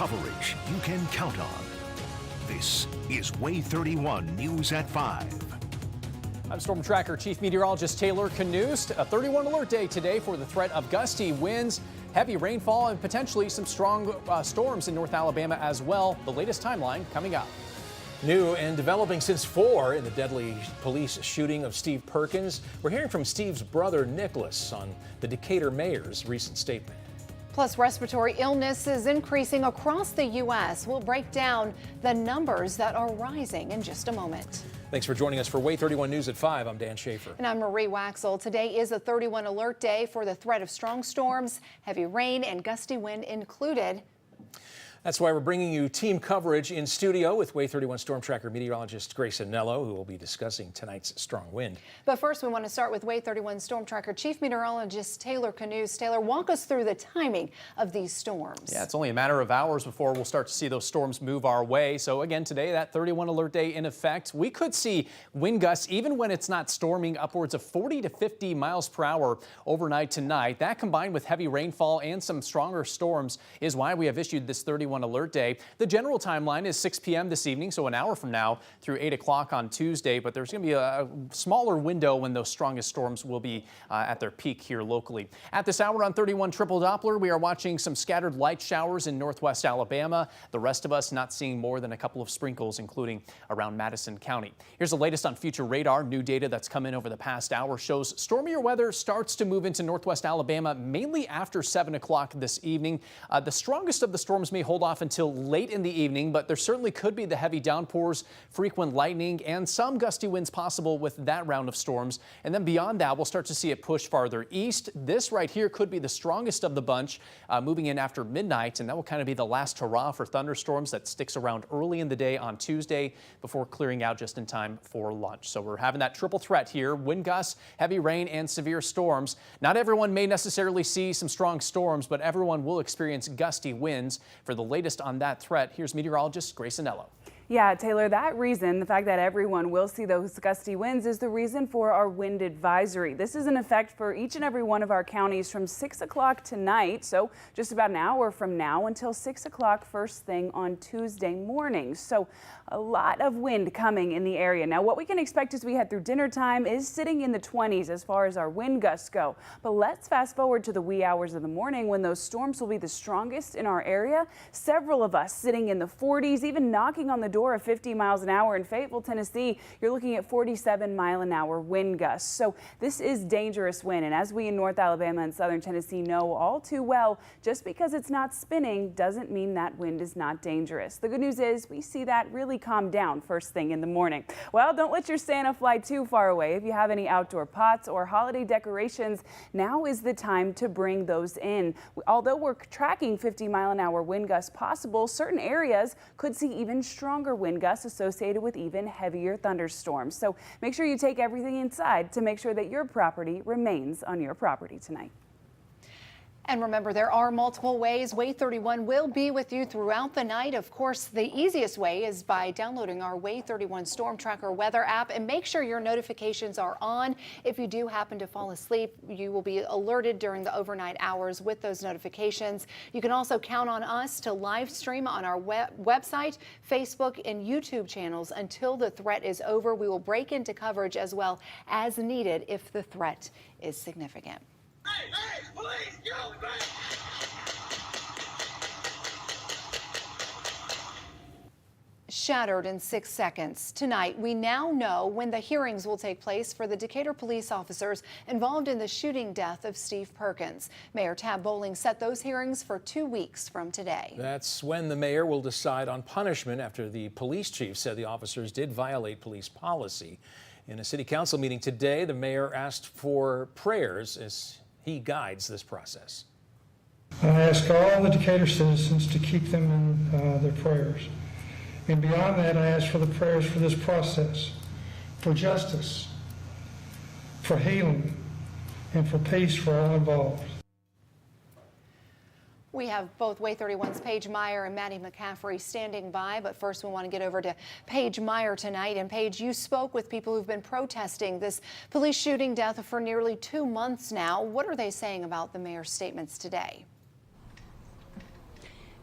Coverage you can count on. This is WAAY 31 News at 5. I'm StormTracker Chief Meteorologist Taylor Knust. A 31 alert day today for the threat of gusty winds, heavy rainfall, and potentially some strong storms in North Alabama as well. The latest timeline coming up. New and developing since 4 in the deadly police shooting of Steve Perkins. We're hearing from Steve's brother Nicholas on the Decatur mayor's recent statement. Plus, respiratory illness is increasing across the U.S. We'll break down the numbers that are rising in just a moment. Thanks for joining us for WAAY 31 News at 5. I'm Dan Schaefer. And I'm Marie Waxel. Today is a 31 alert day for the threat of strong storms, heavy rain, and gusty wind included. That's why we're bringing you team coverage in studio with WAAY 31 Storm Tracker meteorologist Grace Anello, who will be discussing tonight's strong wind. But first, we want to start with WAAY 31 Storm Tracker Chief Meteorologist Taylor Knust. Taylor, walk us through the timing of these storms. Yeah, it's only a matter of hours before we'll start to see those storms move our way. So again, today, that 31 alert day in effect. We could see wind gusts, even when it's not storming, upwards of 40 to 50 miles per hour overnight tonight. That combined with heavy rainfall and some stronger storms is why we have issued this 31 alert day. The general timeline is 6 p.m. this evening, so an hour from now through 8 o'clock on Tuesday, but there's going to be a smaller window when those strongest storms will be at their peak here locally. At this hour on 31 Triple Doppler, we are watching some scattered light showers in northwest Alabama. The rest of us not seeing more than a couple of sprinkles, including around Madison County. Here's the latest on future radar. New data that's come in over the past hour shows stormier weather starts to move into northwest Alabama, mainly after 7 o'clock this evening. The strongest of the storms may hold off until late in the evening, but there certainly could be the heavy downpours, frequent lightning, and some gusty winds possible with that round of storms. And then beyond that, we'll start to see it push farther east. This right here could be the strongest of the bunch, moving in after midnight, and that will kind of be the last hurrah for thunderstorms that sticks around early in the day on Tuesday before clearing out just in time for lunch. So we're having that triple threat here: wind gusts, heavy rain, and severe storms. Not everyone may necessarily see some strong storms, but everyone will experience gusty winds. For the latest on that threat, here's meteorologist Grace Anello. Yeah, Taylor, that reason, the fact that everyone will see those gusty winds, is the reason for our wind advisory. This is in effect for each and every one of our counties from 6 o'clock tonight, so just about an hour from now, until 6 o'clock first thing on Tuesday morning. So a lot of wind coming in the area. Now, what we can expect as we head through dinner time is sitting in the 20s as far as our wind gusts go. But let's fast forward to the wee hours of the morning when those storms will be the strongest in our area. Several of us sitting in the 40s, even knocking on the door of 50 miles an hour. In Fayetteville, Tennessee, you're looking at 47-mile-an-hour wind gusts. So this is dangerous wind. And as we in North Alabama and Southern Tennessee know all too well, just because it's not spinning doesn't mean that wind is not dangerous. The good news is we see that really calm down first thing in the morning. Well, don't let your Santa fly too far away. If you have any outdoor pots or holiday decorations, now is the time to bring those in. Although we're tracking 50-mile-an-hour wind gusts possible, certain areas could see even stronger wind gusts associated with even heavier thunderstorms. So make sure you take everything inside to make sure that your property remains on your property tonight. And remember, there are multiple ways. WAAY 31 will be with you throughout the night. Of course, the easiest way is by downloading our WAAY 31 Storm Tracker Weather app, and make sure your notifications are on. If you do happen to fall asleep, you will be alerted during the overnight hours with those notifications. You can also count on us to live stream on our website, Facebook, and YouTube channels until the threat is over. We will break into coverage as well as needed if the threat is significant. Hey, police, go back! Shattered in 6 seconds. Tonight, we now know when the hearings will take place for the Decatur police officers involved in the shooting death of Steve Perkins. Mayor Tab Bowling set those hearings for 2 weeks from today. That's when the mayor will decide on punishment after the police chief said the officers did violate police policy. In a city council meeting today, the mayor asked for prayers as he guides this process. I ask all the Decatur citizens to keep them in their prayers. And beyond that, I ask for the prayers for this process, for justice, for healing, and for peace for all involved. We have both WAAY 31's Paige Meyer and Maddie McCaffrey standing by, but first we want to get over to Paige Meyer tonight. And Paige, you spoke with people who've been protesting this police shooting death for nearly 2 months now. What are they saying about the mayor's statements today?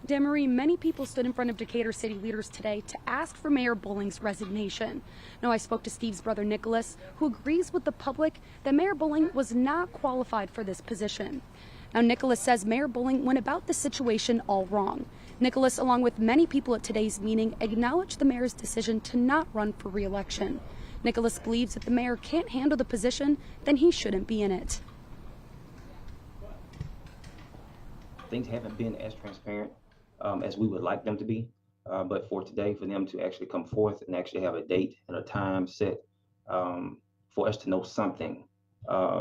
Marie, many people stood in front of Decatur city leaders today to ask for Mayor Bowling's resignation. Now, I spoke to Steve's brother Nicholas, who agrees with the public that Mayor Bowling was not qualified for this position. Now, Nicholas says Mayor Bowling went about the situation all wrong. Nicholas, along with many people at today's meeting, acknowledged the mayor's decision to not run for re-election. Nicholas believes if the mayor can't handle the position, then he shouldn't be in it. Things haven't been as transparent as we would like them to be, but for today, for them to actually come forth and actually have a date and a time set for us to know something,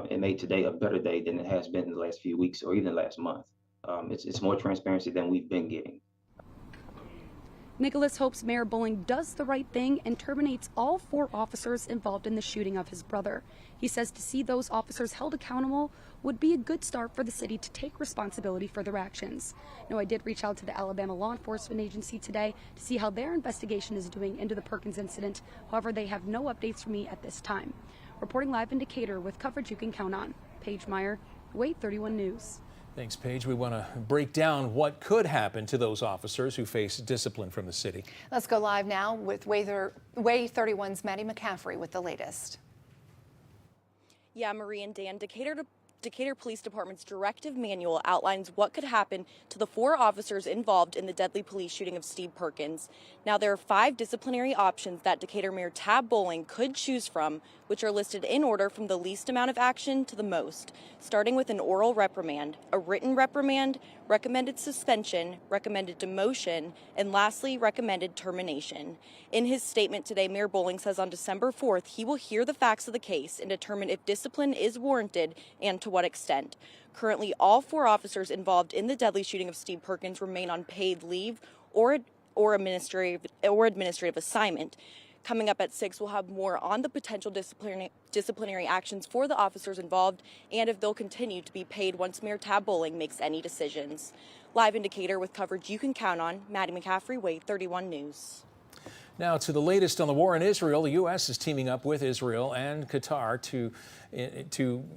it made today a better day than it has been in the last few weeks or even last month. It's more transparency than we've been getting. Nicholas hopes Mayor Bowling does the right thing and terminates all 4 officers involved in the shooting of his brother. He says to see those officers held accountable would be a good start for the city to take responsibility for their actions. Now, I did reach out to the Alabama Law Enforcement Agency today to see how their investigation is doing into the Perkins incident. However, they have no updates for me at this time. Reporting live in Decatur with coverage you can count on. Paige Meyer, WAAY 31 News. Thanks, Paige. We want to break down what could happen to those officers who face discipline from the city. Let's go live now with WAAY 31's Maddie McCaffrey with the latest. Yeah, Marie and Dan, Decatur Police Department's directive manual outlines what could happen to the 4 officers involved in the deadly police shooting of Steve Perkins. Now, there are 5 disciplinary options that Decatur Mayor Tab Bowling could choose from, which are listed in order from the least amount of action to the most, starting with an oral reprimand, a written reprimand, recommended suspension, recommended demotion, and lastly, recommended termination. In his statement today, Mayor Bowling says on December 4th, he will hear the facts of the case and determine if discipline is warranted and to what extent. Currently, all 4 officers involved in the deadly shooting of Steve Perkins remain on paid leave or administrative assignment. Coming up at 6, we'll have more on the potential disciplinary actions for the officers involved and if they'll continue to be paid once Mayor Tab Bowling makes any decisions. Live in Decatur with coverage you can count on, Maddie McCaffrey, WAAY 31 News. Now to the latest on the war in Israel. The U.S. is teaming up with Israel and Qatar to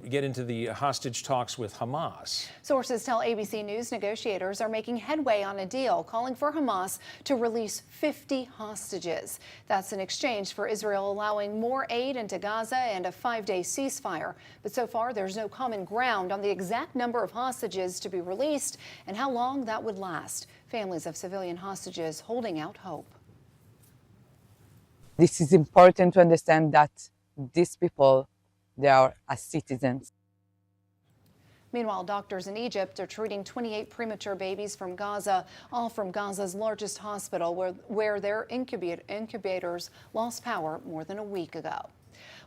get into the hostage talks with Hamas. Sources tell ABC News negotiators are making headway on a deal calling for Hamas to release 50 hostages. That's in exchange for Israel allowing more aid into Gaza and a 5-day ceasefire. But so far, there's no common ground on the exact number of hostages to be released and how long that would last. Families of civilian hostages holding out hope. This is important to understand that these people, they are as citizens. Meanwhile, doctors in Egypt are treating 28 premature babies from Gaza, all from Gaza's largest hospital, where their incubators lost power more than a week ago.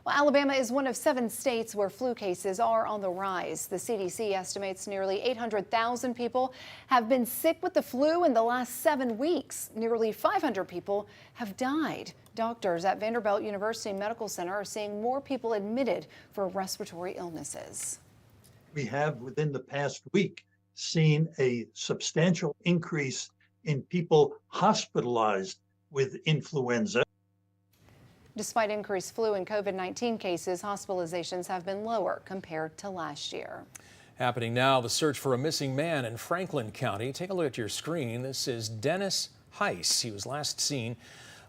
Well, Alabama is one of 7 states where flu cases are on the rise. The CDC estimates nearly 800,000 people have been sick with the flu in the last 7 weeks. Nearly 500 people have died. Doctors at Vanderbilt University Medical Center are seeing more people admitted for respiratory illnesses. We have, within the past week, seen a substantial increase in people hospitalized with influenza. Despite increased flu and COVID-19 cases, hospitalizations have been lower compared to last year. Happening now, the search for a missing man in Franklin County. Take a look at your screen. This is Dennis Heiss. He was last seen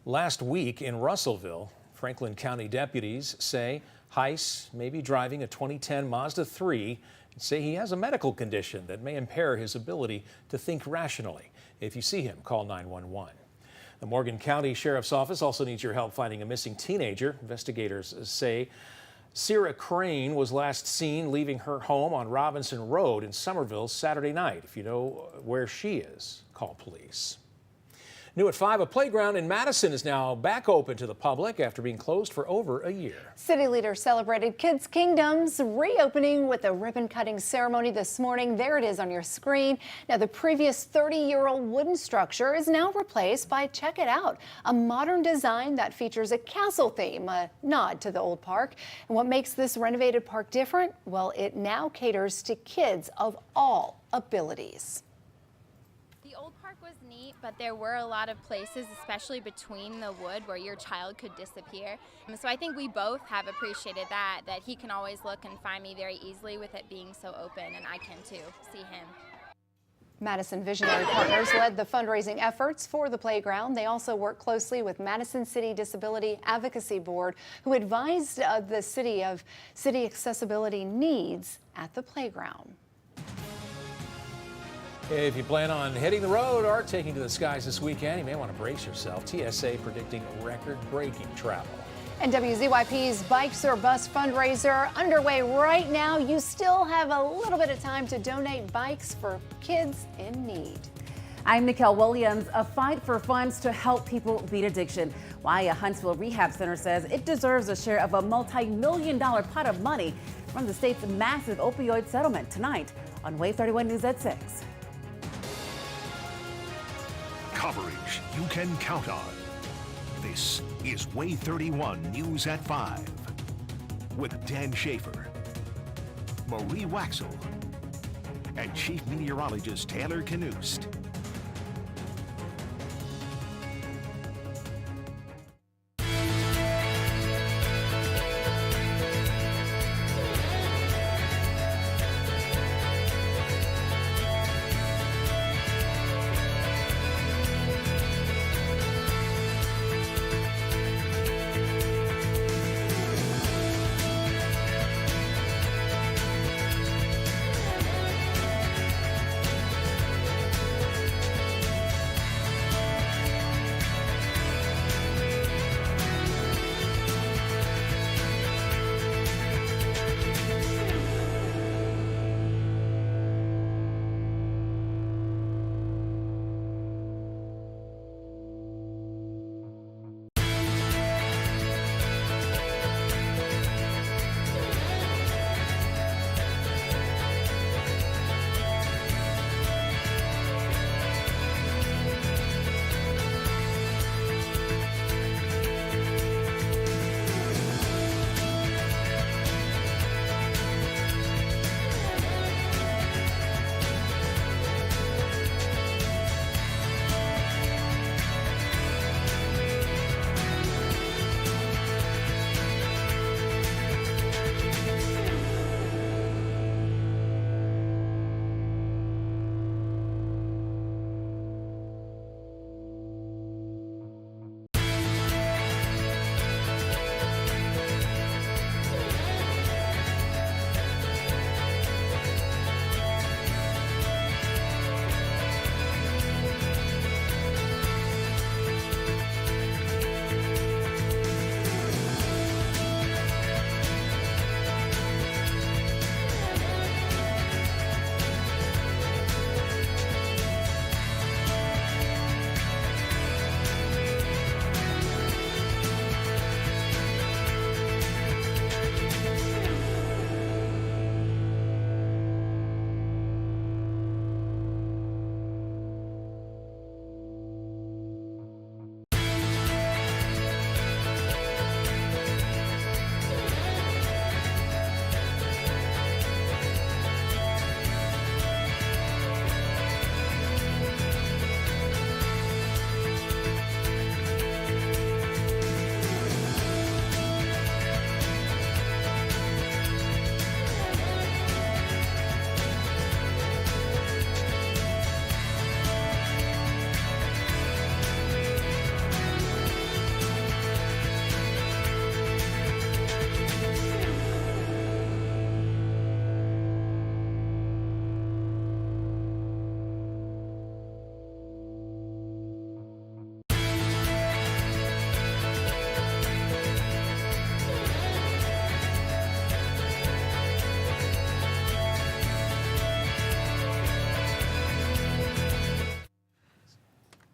last week in Russellville. Franklin County deputies say Heiss may be driving a 2010 Mazda 3 and say he has a medical condition that may impair his ability to think rationally. If you see him, call 911. The Morgan County Sheriff's Office also needs your help finding a missing teenager. Investigators say Sierra Crane was last seen leaving her home on Robinson Road in Somerville Saturday night. If you know where she is, call police. New at 5, a playground in Madison is now back open to the public after being closed for over a year. City leaders celebrated Kids Kingdom's reopening with a ribbon-cutting ceremony this morning. There it is on your screen. Now, the previous 30-year-old wooden structure is now replaced by, check it out, a modern design that features a castle theme, a nod to the old park. And what makes this renovated park different? Well, it now caters to kids of all abilities. The old park was neat, but there were a lot of places, especially between the wood, where your child could disappear. So I think we both have appreciated that he can always look and find me very easily with it being so open, and I can too see him. Madison Visionary Partners led the fundraising efforts for the playground. They also work closely with Madison City Disability Advocacy Board, who advised the city of city accessibility needs at the playground. If you plan on hitting the road or taking to the skies this weekend, you may want to brace yourself. TSA predicting record-breaking travel. And WZYP's Bikes or Bus fundraiser underway right now. You still have a little bit of time to donate bikes for kids in need. I'm Nicole Williams. A fight for funds to help people beat addiction. WAAY Huntsville Rehab Center says it deserves a share of a multi-million-dollar pot of money from the state's massive opioid settlement. Tonight on WAAY 31 News at 6. Coverage you can count on. This is WAAY 31 News at 5 with Dan Schaefer, Marie Waxel, and Chief Meteorologist Taylor Knust.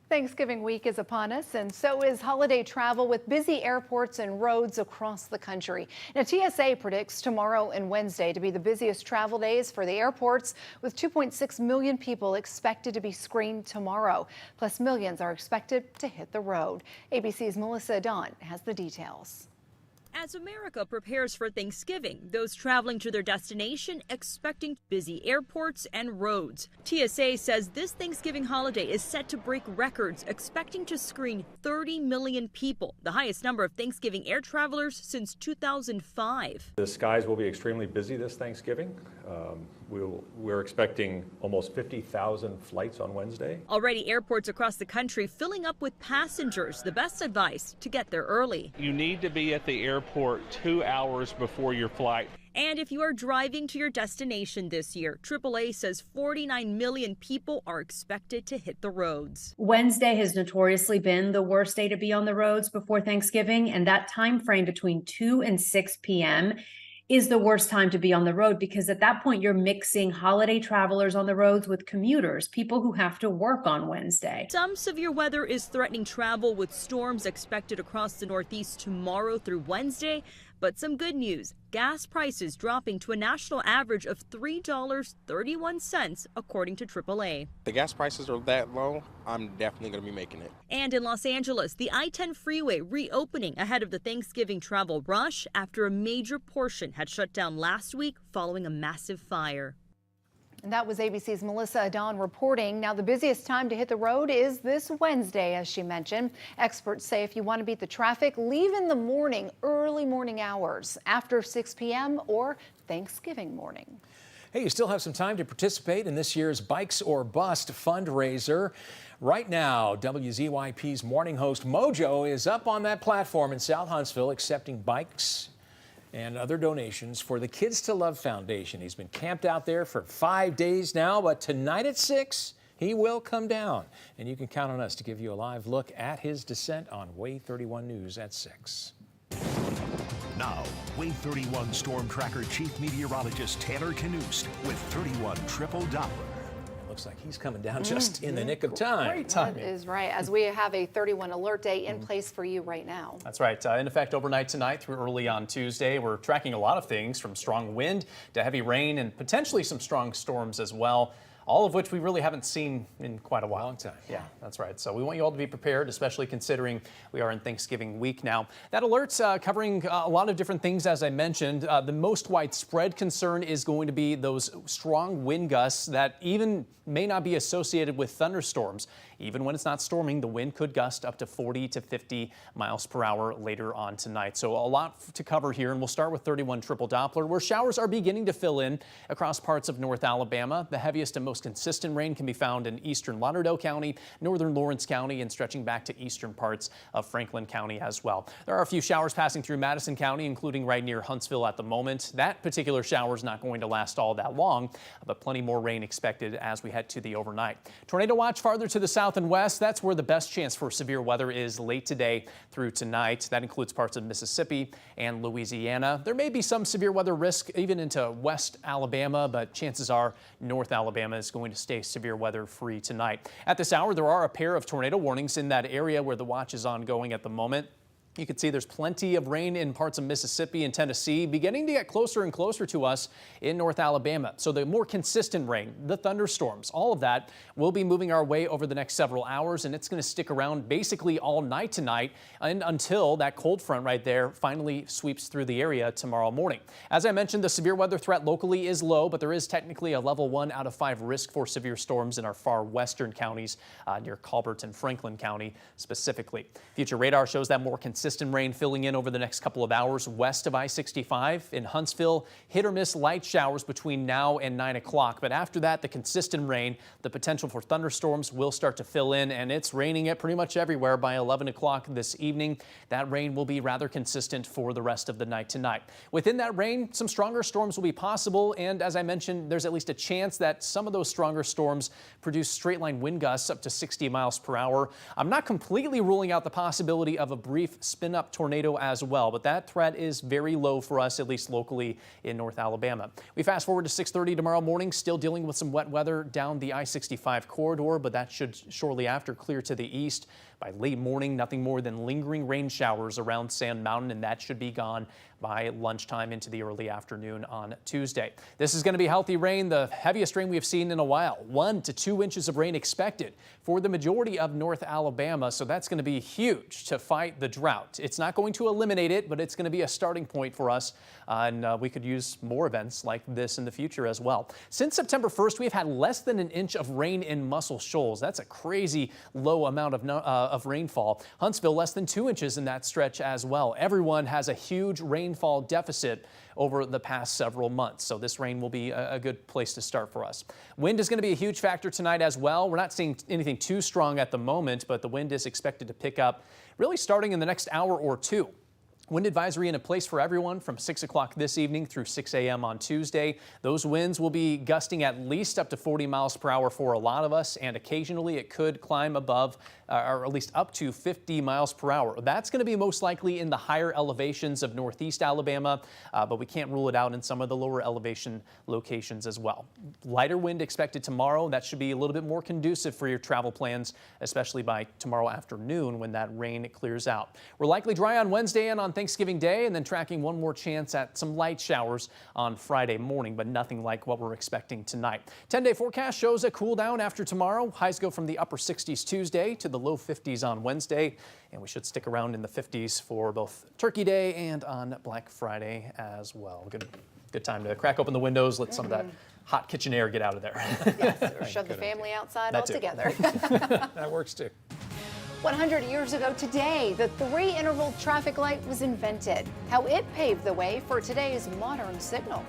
Thanksgiving week is upon us, and so is holiday travel with busy airports and roads across the country. Now, TSA predicts tomorrow and Wednesday to be the busiest travel days for the airports, with 2.6 million people expected to be screened tomorrow. Plus, millions are expected to hit the road. ABC's Melissa Dunn has the details. As America prepares for Thanksgiving, those traveling to their destination expecting busy airports and roads. TSA says this Thanksgiving holiday is set to break records, expecting to screen 30 million people, the highest number of Thanksgiving air travelers since 2005. The skies will be extremely busy this Thanksgiving. We're expecting almost 50,000 flights on Wednesday. Already airports across the country filling up with passengers. The best advice to get there early. You need to be at the airport 2 hours before your flight. And if you are driving to your destination this year, AAA says 49 million people are expected to hit the roads. Wednesday has notoriously been the worst day to be on the roads before Thanksgiving, and that time frame between 2 and 6 p.m. is the worst time to be on the road, because at that point you're mixing holiday travelers on the roads with commuters, people who have to work on Wednesday. Some severe weather is threatening travel, with storms expected across the Northeast tomorrow through Wednesday. But some good news, gas prices dropping to a national average of $3.31, according to AAA. The gas prices are that low, I'm definitely going to be making it. And in Los Angeles, the I-10 freeway reopening ahead of the Thanksgiving travel rush after a major portion had shut down last week following a massive fire. And that was ABC's Melissa Adon reporting. Now, the busiest time to hit the road is this Wednesday, as she mentioned. Experts say if you want to beat the traffic, leave in the morning, early morning hours, after 6 p.m. or Thanksgiving morning. Hey, you still have some time to participate in this year's Bikes or Bust fundraiser. Right now, WZYP's morning host Mojo is up on that platform in South Huntsville accepting bikes and other donations for the Kids to Love Foundation. He's been camped out there for 5 days now, but tonight at 6, he will come down. And you can count on us to give you a live look at his descent on WAAY 31 News at 6. Now, WAAY 31 Storm Tracker Chief Meteorologist Taylor Knust with 31 triple Doppler. Looks like he's coming down just in the nick of time. Great timing. That is right, as we have a 31 alert day in place for you right now. That's right. In effect overnight tonight through early on Tuesday. We're tracking a lot of things from strong wind to heavy rain and potentially some strong storms as well. All of which we really haven't seen in quite a while. Long time. Yeah, that's right. So we want you all to be prepared, especially considering we are in Thanksgiving week now. That alert's covering a lot of different things, as I mentioned. The most widespread concern is going to be those strong wind gusts that even may not be associated with thunderstorms. Even when it's not storming, the wind could gust up to 40 to 50 miles per hour later on tonight. So a lot to cover here, and we'll start with 31 triple Doppler, where showers are beginning to fill in across parts of North Alabama. The heaviest and most consistent rain can be found in eastern Lauderdale County, northern Lawrence County, and stretching back to eastern parts of Franklin County as well. There are a few showers passing through Madison County, including right near Huntsville at the moment. That particular shower is not going to last all that long, but plenty more rain expected as we head to the overnight. Tornado watch farther to the south and west. That's where the best chance for severe weather is late today through tonight. That includes parts of Mississippi and Louisiana. There may be some severe weather risk even into West Alabama, but chances are North Alabama is going to stay severe weather free tonight. At this hour, there are a pair of tornado warnings in that area where the watch is ongoing at the moment. You can see there's plenty of rain in parts of Mississippi and Tennessee, beginning to get closer and closer to us in North Alabama. So the more consistent rain, the thunderstorms, all of that will be moving our way over the next several hours, and it's going to stick around basically all night tonight and until that cold front right there finally sweeps through the area tomorrow morning. As I mentioned, the severe weather threat locally is low, but there is technically a level 1 out of 5 risk for severe storms in our far western counties near Colbert and Franklin County specifically. Future radar shows that more consistent rain filling in over the next couple of hours west of I-65. In Huntsville, hit or miss light showers between now and 9 o'clock. But after that, the consistent rain, the potential for thunderstorms will start to fill in, and it's raining it pretty much everywhere by 11 o'clock this evening. That rain will be rather consistent for the rest of the night tonight. Within that rain, some stronger storms will be possible, and as I mentioned, there's at least a chance that some of those stronger storms produce straight line wind gusts up to 60 miles per hour. I'm not completely ruling out the possibility of a brief spin-up tornado as well, but that threat is very low for us, at least locally in North Alabama. We fast forward to 6:30 tomorrow morning, still dealing with some wet weather down the I-65 corridor, but that should shortly after clear to the east. By late morning, nothing more than lingering rain showers around Sand Mountain, and that should be gone by lunchtime into the early afternoon on Tuesday. This is going to be healthy rain, the heaviest rain we've seen in a while. 1 to 2 inches of rain expected for the majority of North Alabama, so that's going to be huge to fight the drought. It's not going to eliminate it, but it's going to be a starting point for us, and we could use more events like this in the future as well. Since September 1st, we've had less than an inch of rain in Muscle Shoals. That's a crazy low amount of rainfall. Huntsville, less than 2 inches in that stretch as well. Everyone has a huge rain rainfall deficit over the past several months. So this rain will be a good place to start for us. Wind is going to be a huge factor tonight as well. We're not seeing anything too strong at the moment, but the wind is expected to pick up really starting in the next hour or two. Wind advisory in place for everyone from 6 o'clock this evening through 6 a.m. on Tuesday. Those winds will be gusting at least up to 40 miles per hour for a lot of us, and occasionally it could climb above or at least up to 50 miles per hour. That's going to be most likely in the higher elevations of northeast Alabama, but we can't rule it out in some of the lower elevation locations as well. Lighter wind expected tomorrow. That should be a little bit more conducive for your travel plans, especially by tomorrow afternoon when that rain clears out. We're likely dry on Wednesday and on Thanksgiving Day, and then tracking one more chance at some light showers on Friday morning, but nothing like what we're expecting tonight. 10-day forecast shows a cool down after tomorrow. Highs go from the upper 60s Tuesday to the low 50s on Wednesday, and we should stick around in the 50s for both Turkey Day and on Black Friday as well. Good time to crack open the windows, let some of that hot kitchen air get out of there. Yes, or shove the family outside altogether. That works too. 100 years ago today, the 3-interval traffic light was invented. How it paved the way for today's modern signal.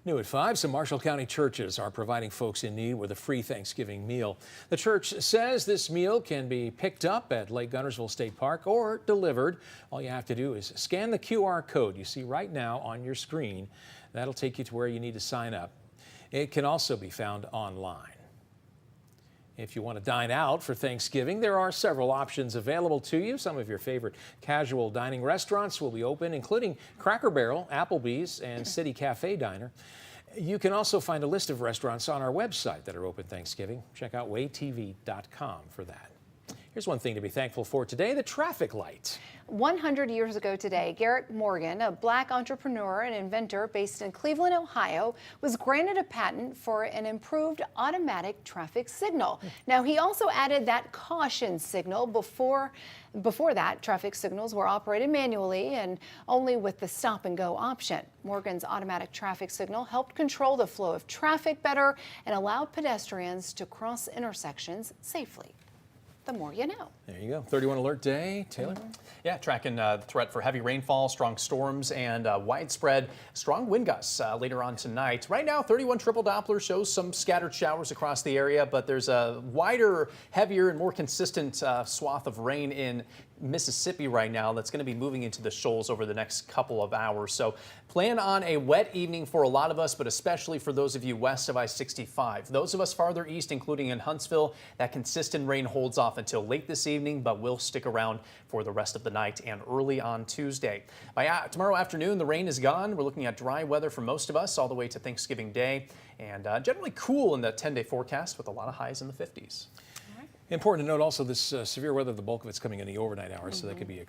New at 5, some Marshall County churches are providing folks in need with a free Thanksgiving meal. The church says this meal can be picked up at Lake Guntersville State Park or delivered. All you have to do is scan the QR code you see right now on your screen. That'll take you to where you need to sign up. It can also be found online. If you want to dine out for Thanksgiving, there are several options available to you. Some of your favorite casual dining restaurants will be open, including Cracker Barrel, Applebee's, and City Cafe Diner. You can also find a list of restaurants on our website that are open Thanksgiving. Check out waaytv.com for that. Here's one thing to be thankful for today, the traffic light. 100 years ago today, Garrett Morgan, a black entrepreneur and inventor based in Cleveland, Ohio, was granted a patent for an improved automatic traffic signal. Now, he also added that caution signal. Before that, traffic signals were operated manually and only with the stop and go option. Morgan's automatic traffic signal helped control the flow of traffic better and allowed pedestrians to cross intersections safely. The more you know. There you go. 31 alert day. Taylor? Yeah, tracking the threat for heavy rainfall, strong storms, and widespread strong wind gusts later on tonight. Right now, 31 triple Doppler shows some scattered showers across the area, but there's a wider, heavier, and more consistent swath of rain in Mississippi right now that's going to be moving into the shoals over the next couple of hours. So plan on a wet evening for a lot of us, but especially for those of you west of I-65. Those of us farther east, including in Huntsville, that consistent rain holds off until late this evening, but will stick around for the rest of the night and early on Tuesday. By tomorrow afternoon, the rain is gone. We're looking at dry weather for most of us all the way to Thanksgiving Day, and generally cool in the 10-day forecast with a lot of highs in the 50s. Important to note also this severe weather, the bulk of it's coming in the overnight hours, so that could be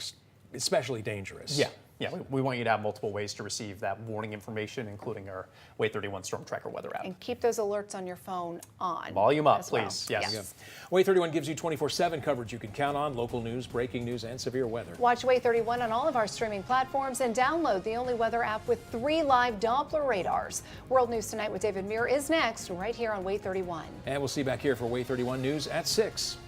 especially dangerous. Yeah, we want you to have multiple ways to receive that warning information, including our WAAY 31 StormTracker Weather app. And keep those alerts on your phone on. Volume up, as well. please. Yes. WAAY 31 gives you 24/7 coverage you can count on, local news, breaking news, and severe weather. Watch WAAY 31 on all of our streaming platforms and download the only weather app with 3 live Doppler radars. World News Tonight with David Muir is next, right here on WAAY 31. And we'll see you back here for WAAY 31 News at 6.